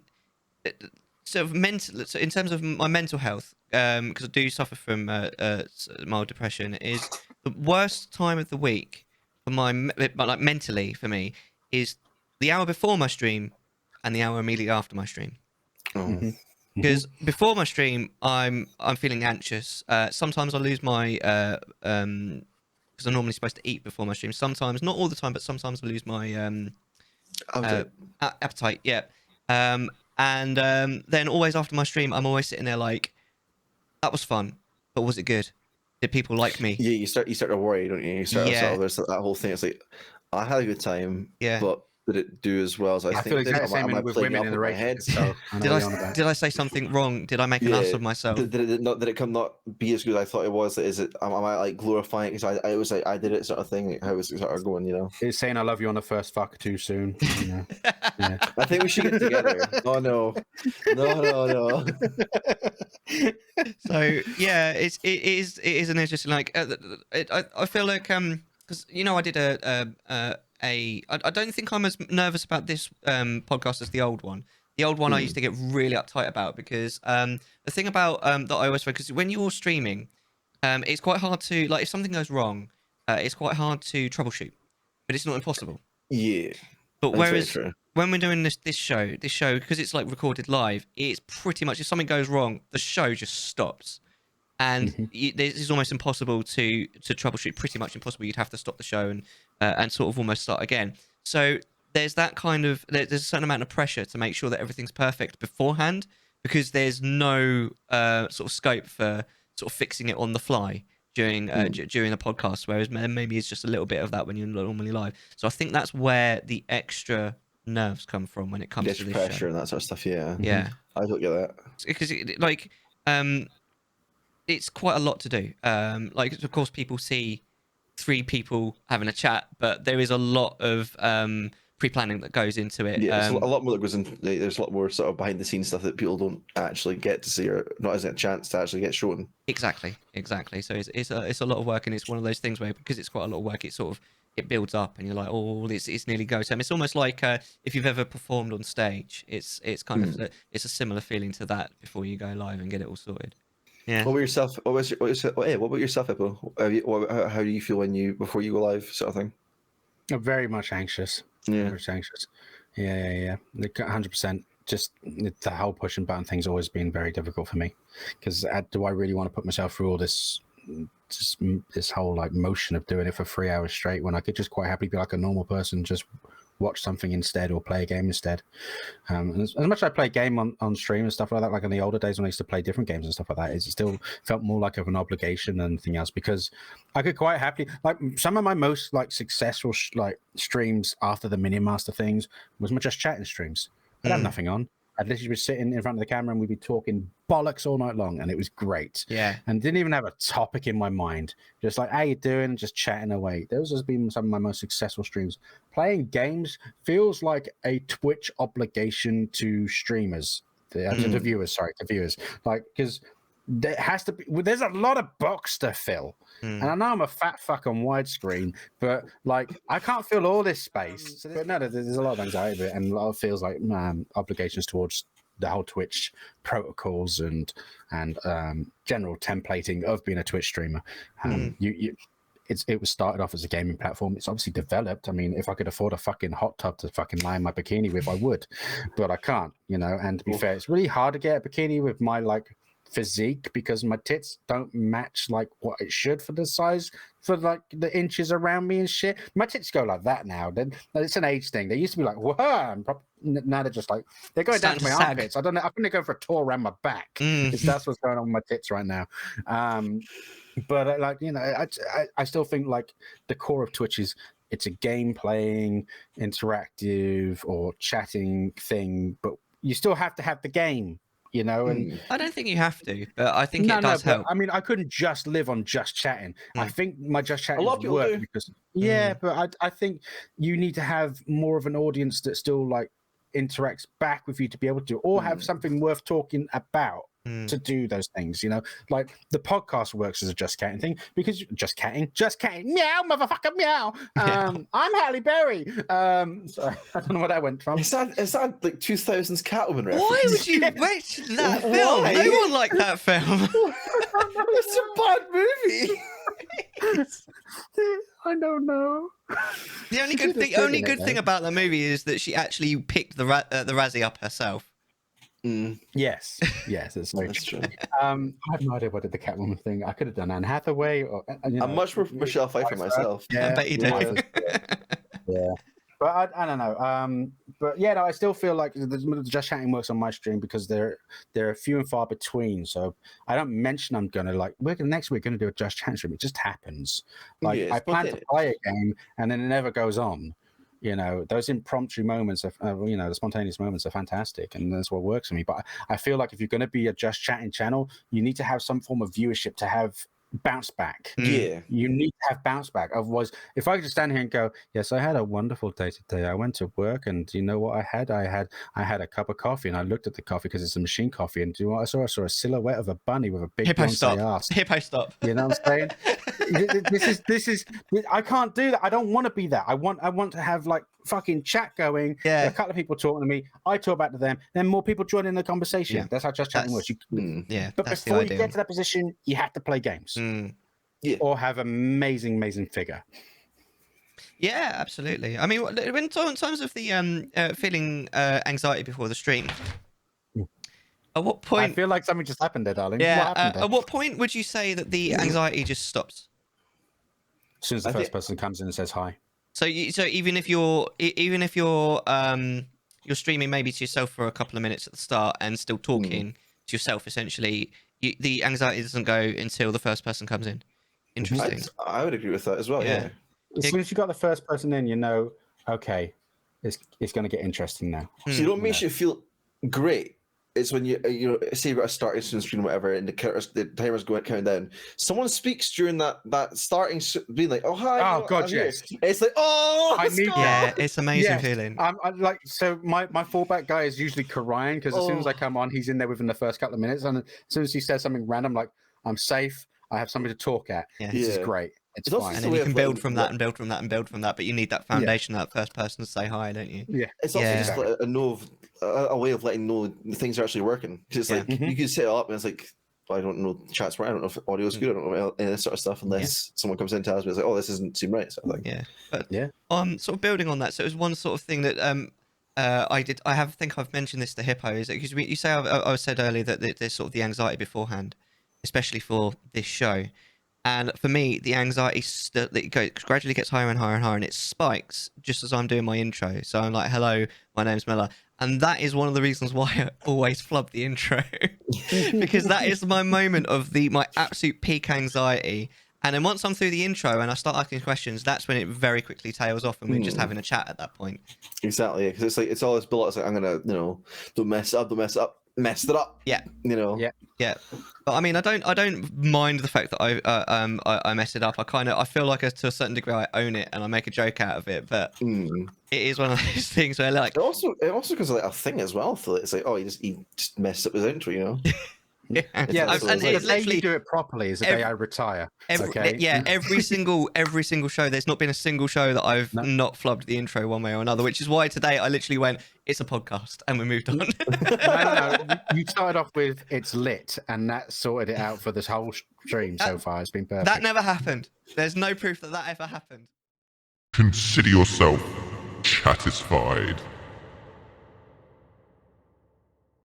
sort of mental, so in terms of my mental health, because I do suffer from mild depression, is the worst time of the week for like mentally for me is the hour before my stream and the hour immediately after my stream. Because before my stream, I'm feeling anxious. Sometimes I lose my because I'm normally supposed to eat before my stream. Sometimes, not all the time, but sometimes I lose my appetite. Yeah. And then always after my stream, I'm always sitting there like, that was fun, but was it good? Did people like me? Yeah, you start to worry, don't you? You start to sort of, there's that whole thing. It's like, I had a good time, but did it do as well as I think? I feel exactly the same with women in the race. So did I say something wrong? Did I make an ass of myself? Did it not be as good as I thought it was? Is it? Am I like glorifying it because I was like I did it sort of thing? How was it sort of going? You know, it's saying I love you on the first fuck too soon. You know? Yeah. I think we should get together. Oh no. So yeah, it is an interesting, like I feel like because I did I don't think I'm as nervous about this podcast as the old one. The old one I used to get really uptight about because the thing about that I always focus, when you're streaming, it's quite hard to, like, if something goes wrong, it's quite hard to troubleshoot, but it's not impossible. Yeah. But whereas when we're doing this show, because it's like recorded live, it's pretty much, if something goes wrong, the show just stops. And it's almost impossible to troubleshoot. Pretty much impossible. You'd have to stop the show and sort of almost start again. So there's that kind of, there's a certain amount of pressure to make sure that everything's perfect beforehand, because there's no sort of scope for sort of fixing it on the fly during the podcast. Whereas maybe it's just a little bit of that when you're normally live. So I think that's where the extra nerves come from when it comes to this pressure show. And that sort of stuff. Yeah. Yeah. I don't get that because it's quite a lot to do. Like, of course, people see 3 people having a chat, but there is a lot of pre-planning that goes into it. Yeah, there's a lot more that goes in. There's a lot more sort of behind-the-scenes stuff that people don't actually get to see, or not as a chance to actually get shown. Exactly. So it's a lot of work, and it's one of those things where, because it's quite a lot of work, it builds up, and you're like, oh, it's nearly go time. It's almost like if you've ever performed on stage, it's kind of it's a similar feeling to that before you go live and get it all sorted. Yeah. What about yourself? What about yourself, Hippo? How do you feel before you go live, sort of thing? I'm very much anxious. Yeah. Very much anxious. Yeah. 100%. Just the whole push and button thing's always been very difficult for me, because do I really want to put myself through all this whole like motion of doing it for 3 hours straight when I could just quite happily be like a normal person, just watch something instead or play a game instead. As much as I play a game on stream and stuff like that, like in the older days when I used to play different games and stuff like that, it still felt more like of an obligation than anything else, because I could quite happily, like, some of my most like successful like streams after the Mini Master things was my just chatting streams. I'd have nothing on. I'd literally be sitting in front of the camera and we'd be talking bollocks all night long, and it was great. Yeah. And didn't even have a topic in my mind. Just like, how you doing? Just chatting away. Those has been some of my most successful streams. Playing games feels like a Twitch obligation to streamers, to viewers. Like, because there has to be. Well, there's a lot of box to fill, and I know I'm a fat fuck on widescreen, but like I can't fill all this space. But no, there's a lot of anxiety of it, and a lot of feels like obligations towards the whole Twitch protocols and general templating of being a Twitch streamer. It was started off as a gaming platform. It's obviously developed. I mean, if I could afford a fucking hot tub to fucking lie in my bikini with, I would, but I can't, you know. And to be fair, it's really hard to get a bikini with my like physique because my tits don't match like what it should for the size, for like the inches around me and shit. My tits go like that now. Then it's an age thing. They used to be like, whoa, now they're just like, they're going down to my armpits. I don't know. I'm going to go for a tour around my back. That's what's going on with my tits right now. But like, you know, I still think like the core of Twitch is it's a game playing, interactive or chatting thing, but you still have to have the game, you know. And I don't think you have to, but I think it does help. I mean, I couldn't just live on just chatting. I think my just chatting lot of people work do. because but I think you need to have more of an audience that still like interacts back with you to be able to, or have something worth talking about. To do those things, you know, like the podcast works as a just catting thing because just catting, meow, motherfucker, meow. I'm Halle Berry. Sorry, I don't know where that went from. Is that like 2000s Catwoman reference? Why would you mention that film? Why? No one liked that film. It's a bad movie. I don't know. The only good thing about the movie is that she actually picked the Razzie up herself. Yes, that's very true. I have no idea what did the Catwoman thing. I could have done Anne Hathaway, or I'm much more Michelle Pfeiffer myself. Yeah, I bet you do. Yeah, but I don't know. But yeah, no, I still feel like the just chatting works on my stream because they're few and far between. So I don't mention I'm gonna like next week gonna do a just chat stream. It just happens. Like I plan to play a game and then it never goes on. You know, those impromptu moments of, you know, the spontaneous moments are fantastic, and that's what works for me. But I feel like if you're going to be a just chatting channel, you need to have some form of viewership to have bounce back. Yeah, you need to have bounce back. Otherwise, if I could just stand here and go, yes, I had a wonderful day today. I went to work, and you know what I had? I had a cup of coffee, and I looked at the coffee because it's a machine coffee, and do you know what I saw? I saw a silhouette of a bunny with a big Hippo Beyonce stop. ass. Hippo stop. You know what I'm saying? This is. I can't do that. I don't want to be that. I want to have like fucking chat going. Yeah. A couple of people talking to me. I talk back to them. Then more people join in the conversation. Yeah. That's how just chatting works. But that's before the you idea. get to that position, you have to play games. Or have amazing figure. Yeah, absolutely. I mean, in terms of the feeling anxiety before the stream, at what point? I feel like something just happened there, darling. Yeah. What happened there? At what point would you say that the anxiety just stops? As soon as the first person comes in and says hi. So even if you're streaming maybe to yourself for a couple of minutes at the start and still talking to yourself, essentially, the anxiety doesn't go until the first person comes in. Interesting. I would agree with that as well. Yeah. As soon as you got the first person in, you know, okay, it's going to get interesting now. So you know what makes you feel great? It's when you say you've got a starting stream or whatever, and the timer's counting down. Someone speaks during that starting, being like, "Oh hi." Oh God, yes. It's like, "Oh, I need yeah, it's amazing feeling. I like so my fallback guy is usually Karayan because as soon as I come on, he's in there within the first couple of minutes, and as soon as he says something random, like I'm safe, I have something to talk at. Yeah. This is great. It's fine. And then you can build from that and build from that and build from that, but you need that foundation, that first person to say hi, don't you? Yeah. It's also just like a way of letting know things are actually working. Because it's like you can set it up and it's like, I don't know chat's right, I don't know if audio's good, I don't know any of this sort of stuff unless someone comes in and tells me, it's like, oh, this doesn't seem right. Sort of thing. Yeah. But sort of building on that, so it was one sort of thing that I think I've mentioned this to Hippo, is because you say I said earlier that there's sort of the anxiety beforehand, especially for this show. And for me, the anxiety gradually gets higher and higher and higher, and it spikes just as I'm doing my intro. So I'm like, hello, my name's Mellar. And that is one of the reasons why I always flub the intro. Because that is my moment of my absolute peak anxiety. And then once I'm through the intro and I start asking questions, that's when it very quickly tails off and we're just having a chat at that point. Exactly. Because it's like, it's all this build up. It's like, I'm going to, don't mess up. Messed it up. Yeah. Yeah. But I mean, I don't mind the fact that I mess it up. I feel like to a certain degree I own it and I make a joke out of it. But it is one of those things where like it also becomes like a thing as well. So it's like, oh, he just messed up his intro, Yeah, Yeah, That's and what it it's is. the day literally you do it properly is the day I retire. Okay. every single show. There's not been a single show that I've No. not flubbed the intro one way or another, which is why today I literally went, "It's a podcast," and we moved on. No. You started off with "it's lit," and that sorted it out for this whole stream so far. It's been perfect. That never happened. There's no proof that ever happened. Consider yourself satisfied.